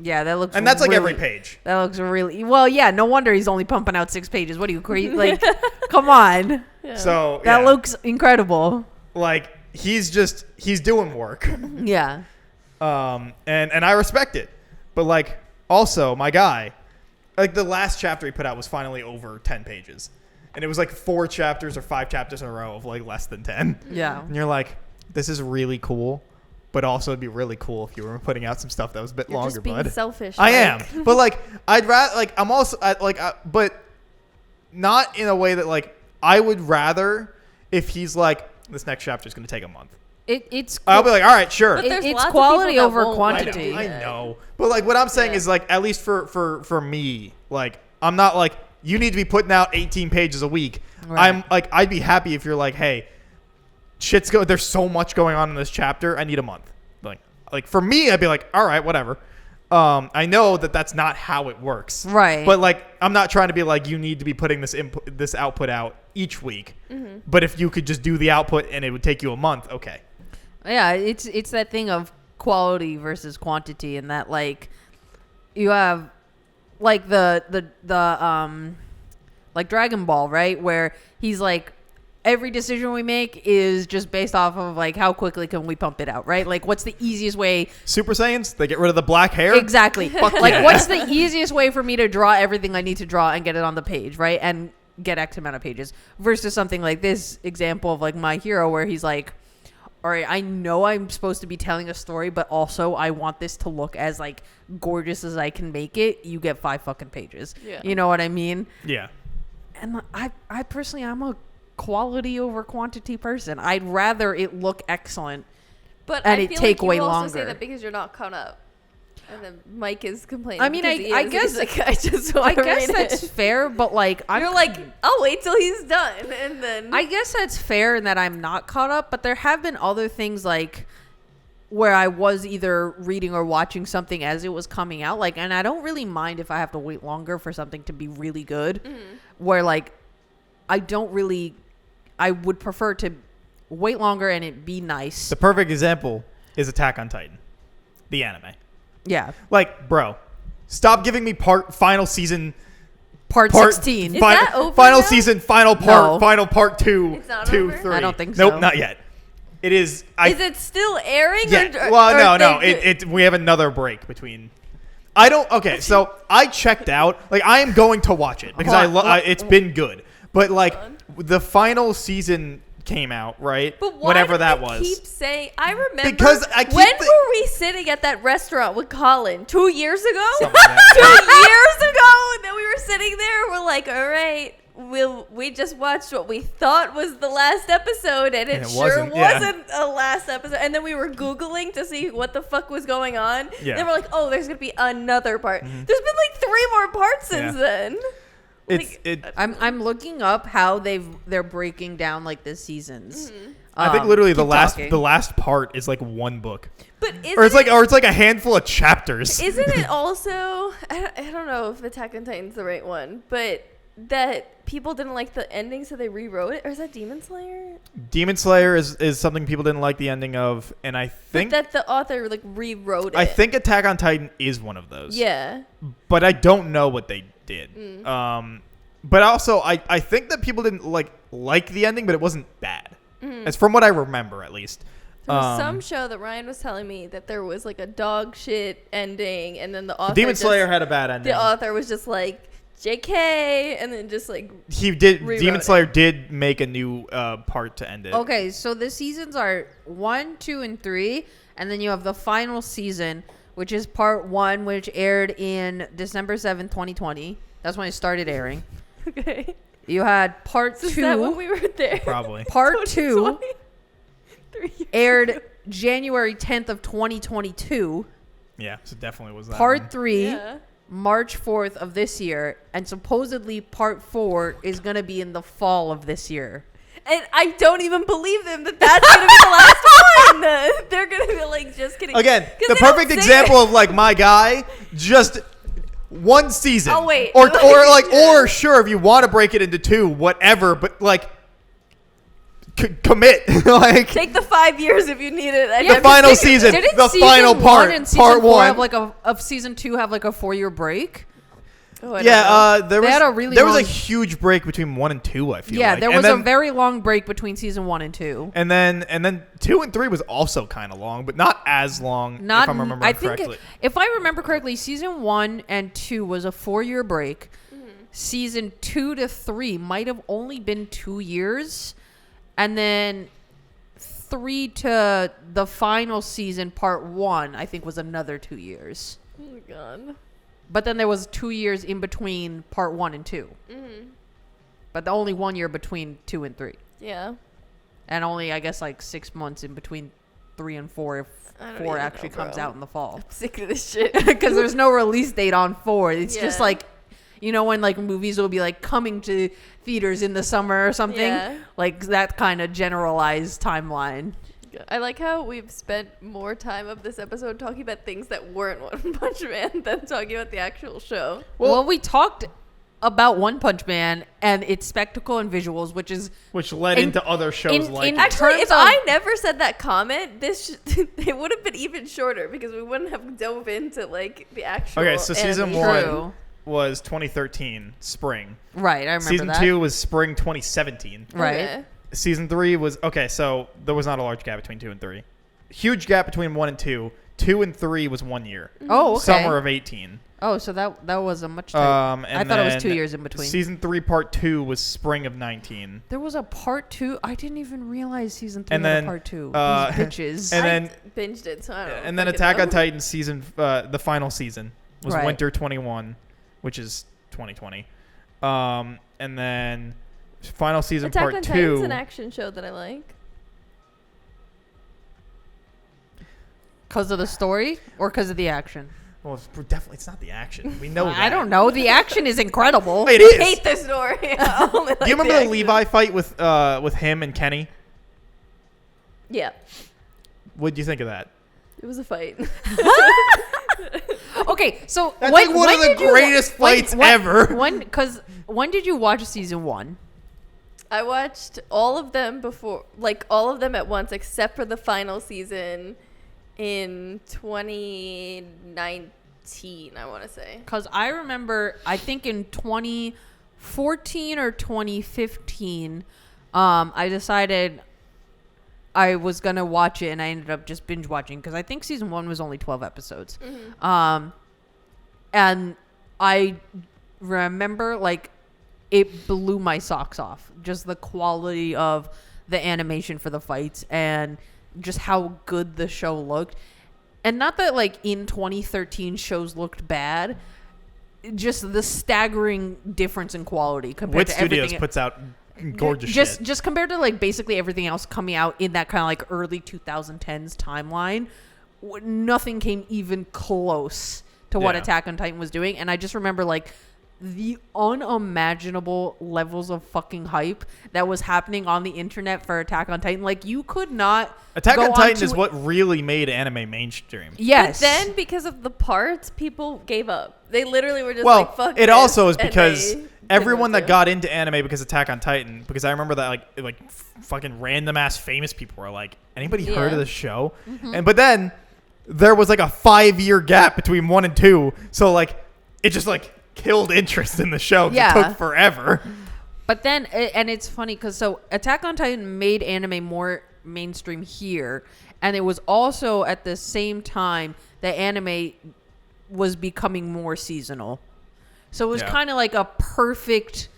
Yeah, that looks And that's like every really- page. That looks really well. Yeah, no wonder he's only pumping out 6 pages. What are you crazy? Like, come on, Yeah. So that yeah, looks incredible. like he's doing work. Yeah, And I respect it. But like also my guy, like the last chapter he put out was finally over 10 pages. And it was like 4 chapters or 5 chapters in a row of like less than 10. yeah. And you're like, this is really cool, but also it'd be really cool if you were putting out some stuff that was a bit You're longer, just being bud. selfish. I Mike. am. But like I'd rather like I'm also but not in a way that like I would rather if he's like this next chapter is going to take a month. It's I'll be like, all right, sure. But there's it's lots of quality people that over won't quantity. like I it. know. But like what I'm saying Yeah. is like at least for me, like I'm not like you need to be putting out 18 pages a week. Right. I'm like I'd be happy if you're like, hey, there's so much going on in this chapter. I need a month. Like for me, I'd be like, all right, whatever. I know that that's not how it works. Right. But like I'm not trying to be like you need to be putting this output out each week. Mm-hmm. But if you could just do the output and it would take you a month, okay. Yeah, it's that thing of quality versus quantity, and that like you have like the like Dragon Ball, right? Where he's like every decision we make is just based off of like how quickly can we pump it out, right? Like what's the easiest way? Super Saiyans, they get rid of the black hair. Exactly. Fuck Like yeah. what's the easiest way for me to draw everything I need to draw and get it on the page, right? And get X amount of pages versus something like this example of like My Hero where he's like, all right, I know I'm supposed to be telling a story, but also I want this to look as like gorgeous as I can make it. You get 5 fucking pages. Yeah. You know what I mean? Yeah. And I personally, I'm a quality over quantity person. I'd rather it look excellent. But And I it feel take like way you also say longer. that because you're not caught up. And then Mike is complaining. I mean, because he I is. guess- He's like, I just I want to guess read that's it. fair, but like You're like, I'll wait till he's done, and then I guess that's fair in that I'm not caught up, but there have been other things like where I was either reading or watching something as it was coming out, like, and I don't really mind if I have to wait longer for something to be really good, where like I would prefer to wait longer and it be nice. The perfect example is Attack on Titan, the anime. Yeah. Like, bro, stop giving me final season, Part 16. Is that over final now? season, final No. part 2, It's not 2, over? 3. I don't think Nope, so. not yet. It is. is it still airing? Yeah. Or, Well, or no. they- We have another break between. I don't. Okay, so I checked out. Like, I am going to watch it because Hold on. it's been good. But like the final season came out, right? But why whenever did that they was. keep saying? I remember Because I keep when thi- were we sitting at that restaurant with Colin 2 years ago? Something like that. 2 years ago, and then we were sitting there. We're like, all right. We just watched what we thought was the last episode, and it And it sure wasn't, yeah. wasn't a last episode. And then we were Googling to see what the fuck was going on. Yeah. Then we're like, oh, there's gonna be another part. There's been like 3 more parts since Yeah. then. It's Like, it. I'm looking up how they're breaking down like the seasons. I think literally the keep talking. last part is like one book, but or it's like a handful of chapters. Isn't it also? I don't know if Attack on Titan's the right one, but that people didn't like the ending, so they rewrote it. Or is that Demon Slayer? Demon Slayer is something people didn't like the ending of, and I think But that the author like rewrote it. I think Attack on Titan is one of those. Yeah. But I don't know what they did. But also I think that people didn't like the ending, but it wasn't bad. As from what I remember, at least. There was some show that Ryan was telling me that there was like a dog shit ending, and then the author Demon Slayer had a bad ending. the author was just like JK, and then just like He did. rewrote Demon it. Slayer did make a new part to end it. Okay, so the seasons are 1, 2, and 3, and then you have the final season, which is part 1, which aired in December 7th, 2020. That's when it started airing. okay. You had part Is that when 2. we were there? Probably. Part 2 2020? 3 years aired ago. January 10th of 2022. Yeah, so it definitely was that. Part one. 3 Yeah. March 4th of this year, and supposedly part 4 is going to be in the fall of this year. And I don't even believe them that that's going to be the last one. They're going to be like, just kidding. Again, 'Cause the they don't perfect say example it. of like my guy, just one season. Oh, wait. Or Yeah. or sure, if you want to break it into 2, whatever, but like commit. Like Take the 5 years if you need it. I The never final seen it. season. Didn't the season final one part, and season part 4 1. have like of season 2 have like a 4-year break? Oh, I don't know. Yeah, there They was had a really there was a long- huge break between 1 and 2. I feel Yeah, like. there And was then, a very long break between season 1 and 2. and then 2 and 3 was also kind of long, but not as long. Not if I'm remembering I think correctly. if I remember correctly, season 1 and 2 was a 4-year break. Season 2 to 3 might have only been 2 years, and then 3 to the final season, part 1, I think was another 2 years. Oh my god. But then there was 2 years in between part 1 and 2. But the only 1 year between 2 and 3. Yeah. And only, I guess, like 6 months in between 3 and 4 if I don't 4 even actually know, comes bro. out in the fall. I'm sick of this shit. Because there's no release date on 4. It's just Yeah. like, you know, when like movies will be like coming to theaters in the summer or something. Yeah. Like that kind of generalized timeline. I like how we've spent more time of this episode talking about things that weren't One Punch Man than talking about the actual show. Well, we talked about One Punch Man and its spectacle and visuals, which led in- into other shows in- like in it. Actually, terms if of- I never said that comment, it would have been even shorter because we wouldn't have dove into like the actual. Okay, so season animation. 1 True. was 2013 spring. Right, I remember Season that. 2 was spring 2017. Right. Okay. Season 3 was okay. So there was not a large gap between 2 and 3. Huge gap between 1 and 2. 2 and 3 was 1 year. Oh, okay. Summer of 18. Oh, so that was a much tighter. And I thought it was then 2 years in between. Season 3 part 2 was spring of 19. There was a part 2. I didn't even realize season 3 And had then, a part 2. uh, These bitches. and I then- binged it, so I don't And then fucking Attack know. on Titan season the final season was Right. winter 21, which is 2020. And then final season Attack part on 2 Titan's an action show that I like. Because of the story or because of the action? Well, it's not the action. We know that. I don't know. The action is incredible. It is. Hate the story. I only like Do you remember the the action. Levi fight with him and Kenny? Yeah, What do you think of that? it was a fight. Okay, so That's when, like one when of the did you- greatest when- fights when- ever. When did you watch season 1? I watched all of them before, like all of them at once, except for the final season in 2019. I want to say. Because I remember, I think in 2014 or 2015, I decided I was going to watch it, and I ended up just binge watching because I think season 1 was only 12 episodes. And I remember, like, it blew my socks off. Just the quality of the animation for the fights and just how good the show looked. And not that like in 2013 shows looked bad, just the staggering difference in quality compared Wit to everything. Studios puts out gorgeous shit. Just compared to like basically everything else coming out in that kind of like early 2010s timeline, nothing came even close to what Yeah. Attack on Titan was doing. And I just remember like the unimaginable levels of fucking hype that was happening on the internet for Attack on Titan. Like you could not Attack go on Titan onto- is what really made anime mainstream. Yes. But then, because of the parts, people gave up. They literally were just Well, like, fuck it this, also is and because they everyone didn't that got into anime because Attack on Titan, because I remember that like fucking random ass famous people were like, anybody heard Yeah. of this show? And but then there was like a 5-year gap between 1 and 2, so like it just like killed interest in the show. 'Cause Yeah. It took forever. But then, and it's funny because so Attack on Titan made anime more mainstream here, and it was also at the same time that anime was becoming more seasonal. So it was Yeah. kind of like a perfect,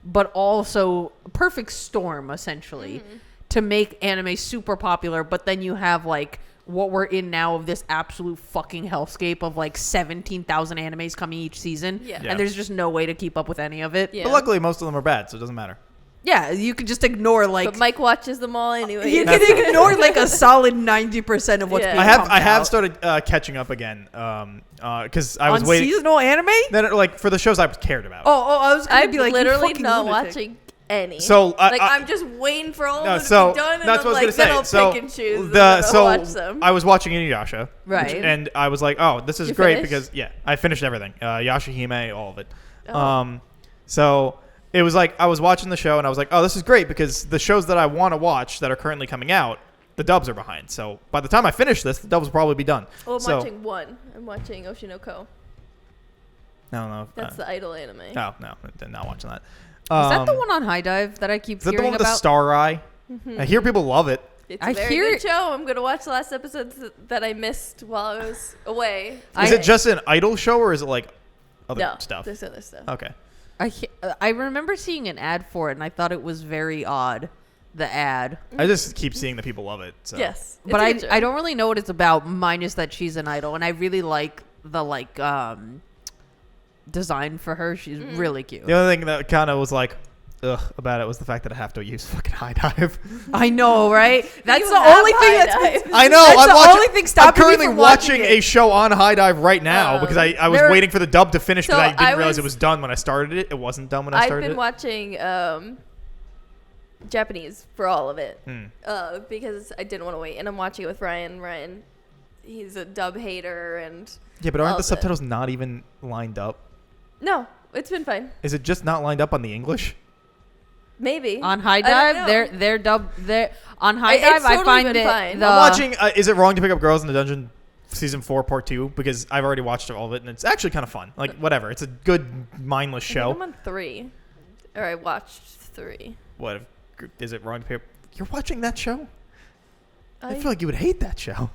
but also perfect storm essentially to make anime super popular. But then you have like what we're in now of this absolute fucking hellscape of like 17,000 animes coming each season. Yeah. Yeah. And there's just no way to keep up with any of it. Yeah. But luckily, most of them are bad, so it doesn't matter. Yeah, you could just ignore like But Mike watches them all anyway. you can ignore like a solid 90% of what's Yeah. being I pumped have out. started catching up again because I was on waiting. seasonal anime. Then like for the shows I cared about. I was gonna I'm be like, you literally fucking not lunatic. watching any. So, like I'm just waiting for all No, of them so to be done, and that's I'm what I was like, gonna then say. I'll So pick and choose. and the then I'll so watch them. I was watching Inuyasha, Right. and I was like, oh, this is You great finished? because I finished everything. Yashahime, all of it. Oh. So it was like I was watching the show, and I was like, oh, this is great because the shows that I want to watch that are currently coming out, the dubs are behind. So by the time I finish this, the dubs will probably be done. Oh, I'm so, watching one. I'm watching Oshinoko. No. That's the idol anime. No, I'm not watching that. Is that the one on High Dive that I keep Is that the hearing one with the about? star eye? I hear people love it. It's I a very hear good it- show. I'm gonna watch the last episodes that I missed while I was away. Is it just an idol show or is it like other no stuff? There's other stuff. Okay. I remember seeing an ad for it, and I thought it was very odd. The ad, I just keep seeing that people love it. So. Yes, but it's a good show. I don't really know what it's about. Minus that she's an idol, and I really like the design for her. She's really cute. The only thing that kind of was like, ugh, about it was the fact that I have to use fucking High Dive. I know, right? That's You the have only thing High that's Dive. I know. That's I'm the watching, only thing stopping I'm currently me from watching watching it. a show on High Dive right now because I was there- waiting for the dub to finish because So I didn't I realize was- it was done when I started it. It wasn't done when I I've started been it. watching Japanese for all of it Hmm. because I didn't want to wait, and I'm watching it with Ryan. Ryan, he's a dub hater, and Yeah, but aren't the loves it. subtitles not even lined up? No, it's been fine. Is it just not lined up on the English? Maybe On High I don't Dive, know. they're dubbed. They're on High It's Dive. I totally find been it. fine. The, I'm watching. Is it wrong to pick up girls in the dungeon? Season 4, part 2, because I've already watched all of it and it's actually kind of fun. Like whatever, it's a good mindless I think show. I'm on 3, or I watched 3. What is it wrong to pick up? You're watching that show? I I feel like you would hate that show.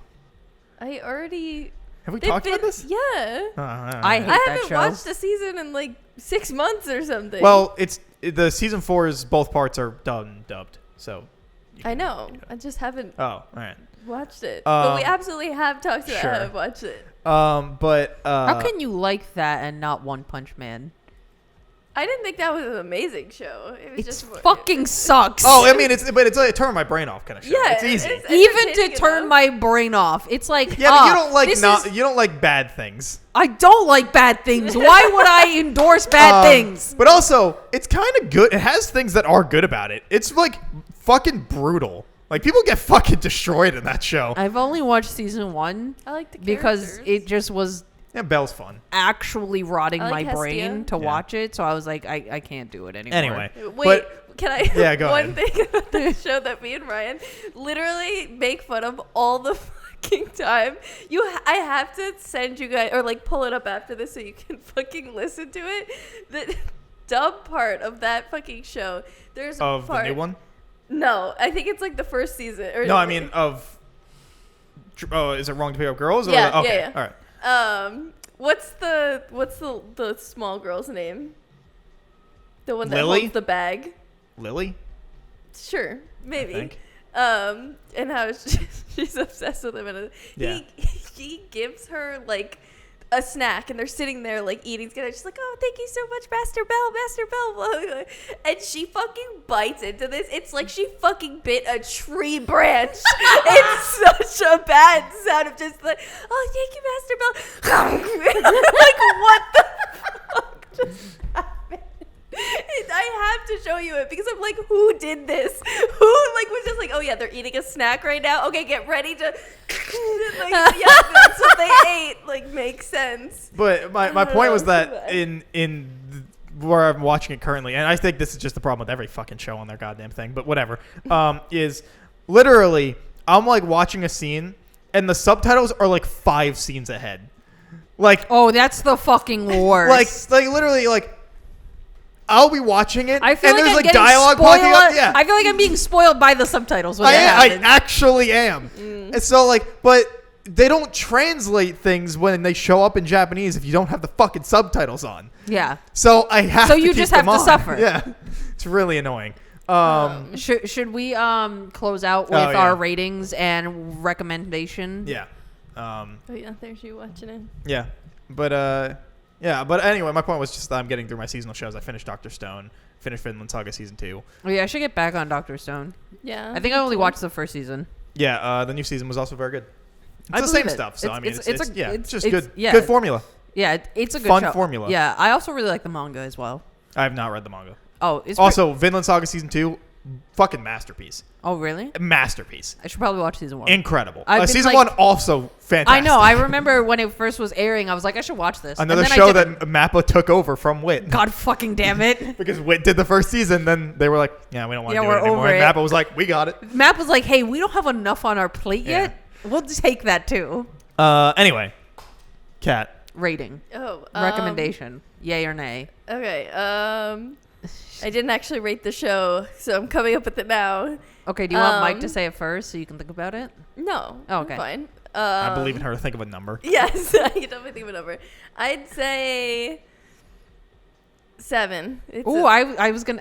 I already. Have we they've talked about been- this? Yeah. I hate I that haven't show. watched a season in like 6 months or something. Well, it's the season 4 is both parts are dubbed. So you I can- know. I just haven't Oh, all right. watched it. But we Um, absolutely have talked about sure. how I've watched it. But How can you like that and not One Punch Man? I didn't think that was an amazing show. It was It just fucking sucks. Oh, I mean, it's it turned my brain off kind of show. Yeah, it's easy. it's even to entertaining turn enough. my brain off. It's like Yeah, but you don't like this not is- you don't like bad things. I don't like bad things. Why would I endorse bad things? But also, it's kind of good. It has things that are good about it. It's like fucking brutal. Like people get fucking destroyed in that show. I've only watched season 1 I like the because characters. it just was Yeah, Belle's fun. actually rotting I like my brain Hestia. to Yeah. watch it. So I was like, I can't do it anymore. Anyway, Wait, but can I? Yeah, go One ahead. thing about the show that me and Ryan literally make fun of all the fucking time. I have to send you guys or like pull it up after this so you can fucking listen to it. The dub part of that fucking show. There's a of the part, new one. No, I think it's like the first season. Or No, I mean of. Oh, is it wrong to pick up girls? Or Yeah, okay, yeah. all right. What's the small girl's name? The one that Lily? holds the bag. Lily. Sure, maybe. think. And how she's obsessed with him. And Yeah. he gives her like a snack, and they're sitting there like eating together. She's like, "Oh, thank you so much, Master Bell, Master Bell." Blah, blah, blah. And she fucking bites into this. It's like she fucking bit a tree branch. It's such a bad sound of just like, "Oh, thank you, Master Bell." Like, what the fuck just happened? I have to show you it because I'm like, who did this? Who like was just like, oh yeah, they're eating a snack right now. Okay, get ready to like, yeah, that's what they ate. Like, makes sense. But my point was that bad. in where I'm watching it currently, and I think this is just the problem with every fucking show on their goddamn thing, but whatever, is literally I'm like watching a scene and the subtitles are like 5 scenes ahead. Like, Oh, that's the fucking worst. like literally, like I'll be watching it I feel and like there's I'm like getting dialogue spoiled. popping up. Yeah, I feel like I'm being spoiled by the subtitles when I that happens. actually am. And so like, but they don't translate things when they show up in Japanese if you don't have the fucking subtitles on. Yeah. So I have So to you keep just them have to on. suffer. Yeah. It's really annoying. Should we close out with Oh, yeah. our ratings and recommendation? Yeah. Oh yeah, there's you watching it. Yeah. But anyway, my point was just that I'm getting through my seasonal shows. I finished Dr. Stone, finished Vinland Saga season 2. Oh, yeah, I should get back on Dr. Stone. Yeah. I think I only watched the first season. Yeah, the new season was also very good. It's I the same believe it. stuff, so I mean, it's it's just good. yeah. Good formula. Yeah, it's a good Fun show. formula. Yeah, I also really like the manga as well. I have not read the manga. Oh, it's Also, Vinland Saga season 2, fucking masterpiece. oh, really? Masterpiece. I should probably watch season 1. Incredible. I've been, Season like- 1 also fantastic. I know. I remember when it first was airing, I was like, I should watch this. Another and then show I that Mappa took over from Wit. God fucking damn it. Because Wit did the first season, then they were like, yeah, we don't want to Yeah, do it we're anymore. over And it. Mappa was like, we got it. Map was like, hey, we don't have enough on our plate Yeah. yet. We'll just take that too. Anyway, Kat. Rating. Oh. Recommendation. Yay or nay? Okay. I didn't actually rate the show, so I'm coming up with it now. Okay, do you want Mike to say it first so you can think about it? No. Oh, okay. I'm fine. I believe in her to think of a number. Yes, I can definitely think of a number. I'd say 7. It's Ooh, a-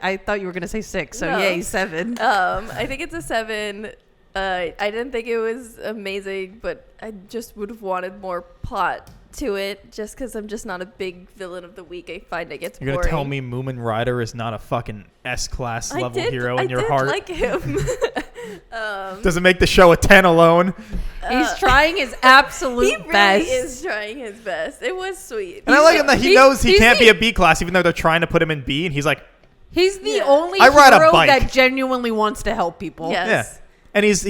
I thought you were gonna say 6, so No. yay, 7. I think it's a 7. I didn't think it was amazing, but I just would have wanted more plot to it, just because I'm just not a big villain of the week. I find it gets You're boring. going to tell me Moomin Rider is not a fucking S-class I level did- hero I in your did heart? like him. Does it make the show a 10 alone? He's trying his absolute He really best. is trying his best. It was sweet. And I like him that he he's- knows he he's can't the- be a B class, even though they're trying to put him in B, and he's like, He's the Yeah. only I ride a hero bike. that genuinely wants to help people. Yes. yeah. And he's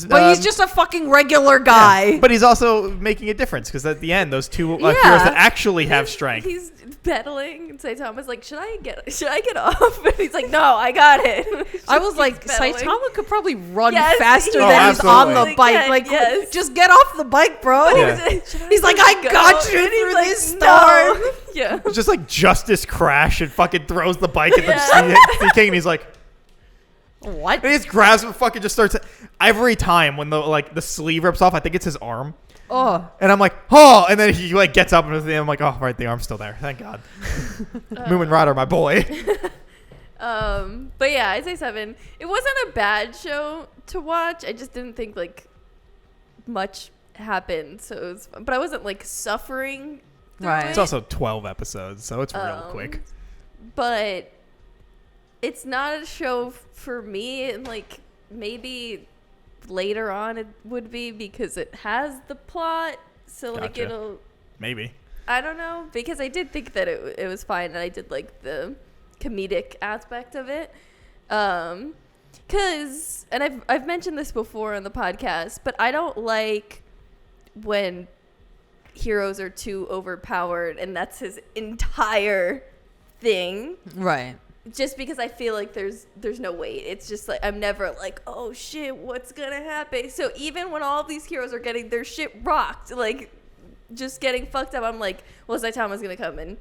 But he's just a fucking regular guy. yeah. But he's also making a difference, because at the end, those two Yeah. heroes that actually have strength. He's pedaling, and Saitama's like, "Should I get off?" And he's like, "No, I got it." I was Keeps like, pedaling. Saitama could probably run Yes, faster he than he's on the absolutely bike. can, Like, yes. just get off the bike, bro. But he Yeah. was like, "Should He's like, just "I got you And he's through like, this "No." storm. Yeah. It's just like Justice Crash and fucking throws the bike at Yeah. the King, and he's like, What? and he just grabs him and fucking just starts. Every time when the sleeve rips off, I think it's his arm. Oh, And I'm like, oh, and then he like gets up and I'm like, oh, right, the arm's still there. Thank God. Moomin Rider, my boy. But yeah, I'd say 7. It wasn't a bad show to watch. I just didn't think like much happened, so it was fun. But I wasn't like suffering. through Right. it. It's also 12 episodes, so it's real quick. But it's not a show for me, and like maybe later on it would be, because it has the plot, so like Gotcha. it'll, Maybe. I don't know, because I did think that it was fine, and I did like the comedic aspect of it, because, and I've mentioned this before on the podcast, but I don't like when heroes are too overpowered and that's his entire thing, right. just because I feel like there's no weight. It's just like, I'm never like, oh shit, what's gonna happen? So even when all of these heroes are getting their shit rocked, like just getting fucked up, I'm like, well, Saitama's gonna come and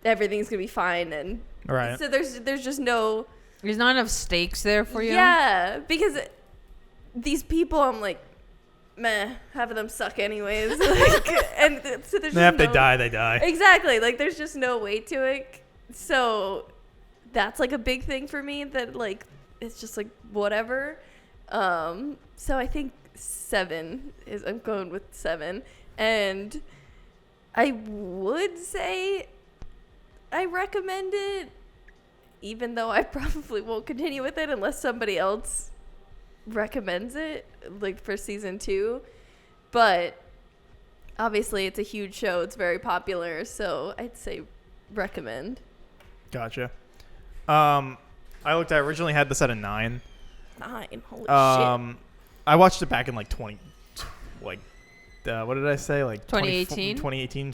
everything's gonna be fine, and Right. so there's just no, There's not enough stakes there for you. yeah, because these people, I'm like, meh, having them suck anyways. Like, and so there's just If they no- die, they die. Exactly. Like, there's just no weight to it. So that's like a big thing for me, that like it's just like whatever. So I think 7 is, I'm going with 7. And I would say I recommend it, even though I probably won't continue with it unless somebody else recommends it, like for season 2. But obviously it's a huge show, it's very popular, so I'd say recommend. Gotcha. I originally had this at a 9. 9, holy shit. I watched it back in like 20, like, what did I say? Like 2018? 2018,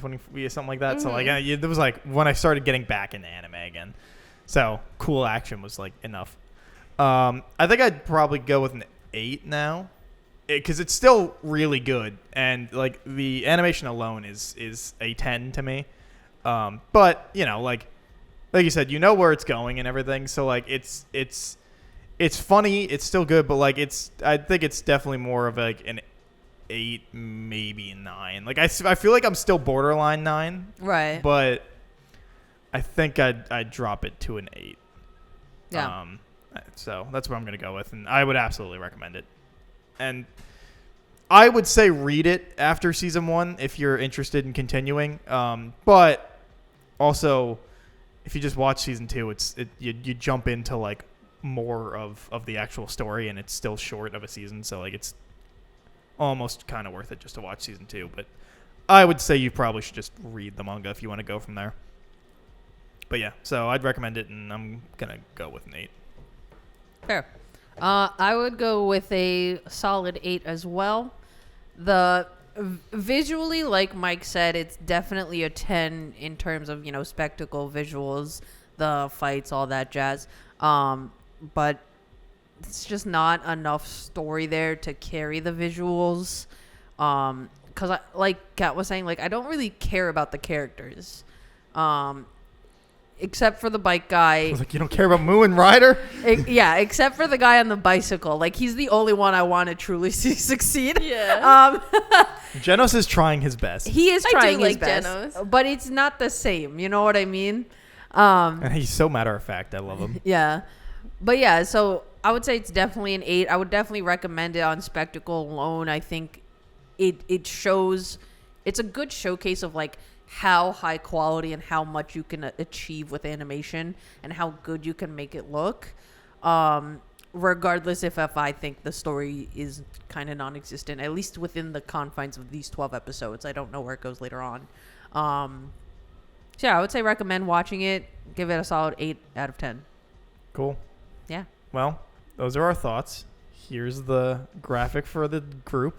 something like that. So like, Mm-hmm. it was like when I started getting back into anime again. So cool action was like enough. I think I'd probably go with an 8 now, because it's still really good, and like the animation alone is a 10 to me. But you know, like you said, you know where it's going and everything. So like it's funny, it's still good, but like I think it's definitely more of like an 8, maybe 9. Like I feel like I'm still borderline 9, Right. but I think I'd drop it to an 8. Yeah. So that's what I'm gonna go with, and I would absolutely recommend it. And I would say read it after season 1 if you're interested in continuing. But also, if you just watch season 2, you jump into like more of the actual story, and it's still short of a season, so like it's almost kind of worth it just to watch season 2. But I would say you probably should just read the manga if you want to go from there. But yeah, so I'd recommend it, and I'm gonna go with an 8. Fair. I would go with a solid 8 as well. Visually, like Mike said, it's definitely a 10 in terms of, you know, spectacle, visuals, the fights, all that jazz. But it's just not enough story there to carry the visuals. Because like Kat was saying, like I don't really care about the characters. Except for the bike guy. I was like, you don't care about Moo and Ryder? Yeah, except for the guy on the bicycle. Like, he's the only one I want to truly see succeed. Yeah. Genos is trying his best. He is I do trying his like best. Genos. But it's not the same. You know what I mean? And he's so matter of fact. I love him. Yeah. But yeah, so I would say it's definitely an 8. I would definitely recommend it on spectacle alone. I think it shows, it's a good showcase of like how high quality and how much you can achieve with animation and how good you can make it look. Regardless if I think the story is kind of non-existent, at least within the confines of these 12 episodes. I don't know where it goes later on. So yeah, I would say recommend watching it. Give it a solid 8 out of 10. Cool. Yeah. Well, those are our thoughts. Here's the graphic for the group.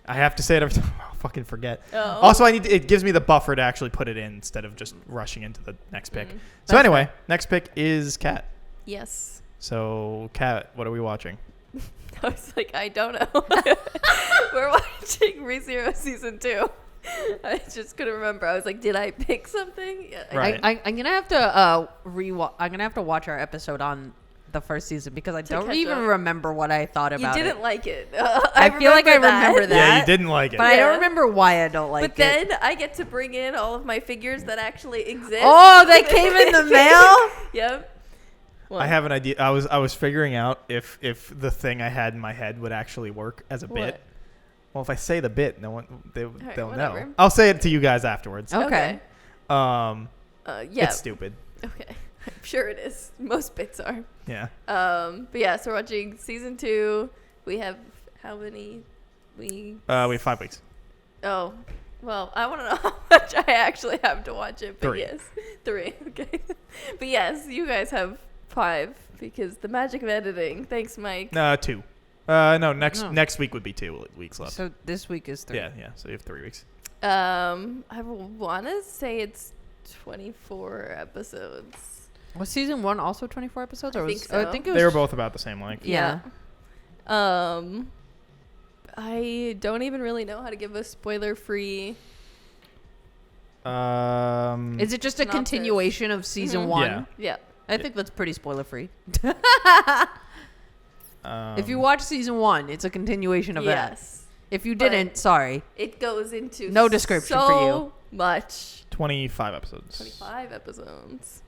I have to say it every time. I'll fucking forget. Oh. Also, it gives me the buffer to actually put it in instead of just rushing into the next pick. So That's anyway, fair. next pick is Kat. Yes. So, Kat, what are we watching? I was like, I don't know. We're watching ReZero season 2. I just couldn't remember. I was like, did I pick something? Yeah, Right. I'm gonna have to I'm gonna have to watch our episode on the first season because I don't catch even up. remember what I thought You about didn't it. like it. I feel like I remember that. Yeah, you didn't like it. But I don't Yeah. remember why I don't like But it. then I get to bring in all of my figures that actually exist. Oh, they came in the mail? Yep. Well, I have an idea. I was figuring out if the thing I had in my head would actually work as a bit. What? Well, if I say the bit, no one they'll whatever. know. I'll say it to you guys afterwards. Okay. Yeah. It's stupid. Okay. I'm sure it is. Most bits are. Yeah. But yeah, so we're watching season 2. We have how many weeks? We have 5 weeks. Oh, well, I want to know how much I actually have to watch it. But 3. yes, 3. Okay. But yes, you guys have 5 because the magic of editing. Thanks, Mike. 2. No, next No. next week would be 2 weeks left. So this week is 3. Yeah. So you have 3 weeks. I want to say it's 24 episodes. Was season 1 also 24 episodes? Or I was, think so. I think it was. They were both about the same length. Yeah. I don't even really know how to give a spoiler-free. Is it just a Synopsis. continuation of season Mhm. 1? Yeah. Yeah. I think that's pretty spoiler free. Um, If you watch season 1, it's a continuation of that. Yes. If you But- didn't, sorry. It goes into No description so for you. much. 25 episodes. 25 episodes.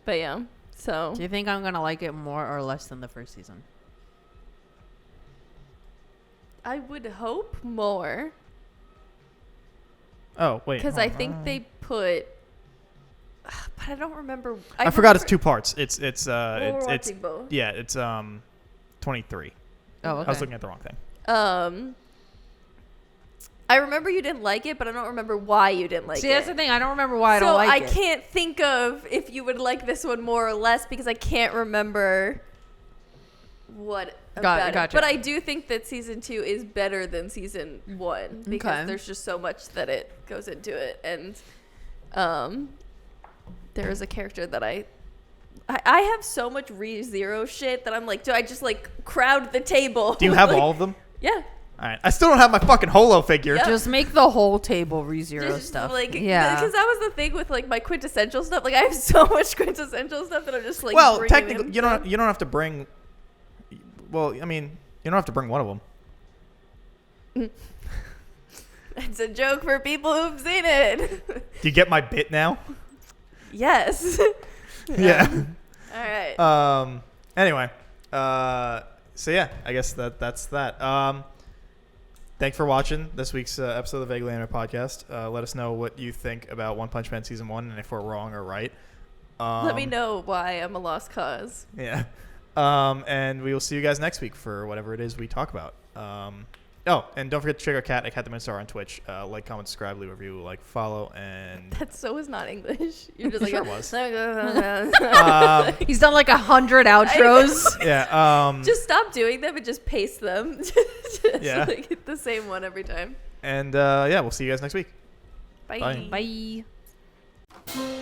But yeah. So Do you think I'm gonna like it more or less than the first season? I would hope more. Oh wait, Because hold I think on. they put, but I don't remember. I forgot it's remember- 2 parts. It's Well, we're it's watching both. yeah, it's 23. Oh, okay. I was looking at the wrong thing. I remember you didn't like it, but I don't remember why you didn't like See, it. that's the thing. I don't remember why I so don't like it. I can't think of if you would like this one more or less because I can't remember what about Gotcha. it. But I do think that season 2 is better than season 1 because Okay. there's just so much that it goes into it, and there is a character that I have so much ReZero shit that I'm like, do I just like crowd the table? Do you have Like, all of them? Yeah. All right. I still don't have my fucking Holo figure. Yeah. Just make the whole table ReZero Just, stuff. like, yeah. because that was the thing with like my quintessential stuff. Like I have so much quintessential stuff that I'm just like. Well, bringing technically, in. you don't have to bring. Well, I mean, you don't have to bring one of them. It's a joke for people who've seen it. Do you get my bit now? Yes. Yeah. All right. Anyway. So yeah, I guess that's that. Thanks for watching this week's episode of the Vaguely Anime Podcast. Let us know what you think about One Punch Man Season 1 and if we're wrong or right. Let me know why I'm a lost cause. Yeah. And we will see you guys next week for whatever it is we talk about. Oh, and don't forget to check out Cat at Cat the Minstar on Twitch. Like, comment, subscribe, leave a review, like, follow, and That so is not English. You're just like, Sure was. was. He's done like 100 outros. yeah. Just stop doing them and just paste them. Just Yeah. like hit the same one every time. And yeah, we'll see you guys next week. Bye. Bye. Bye.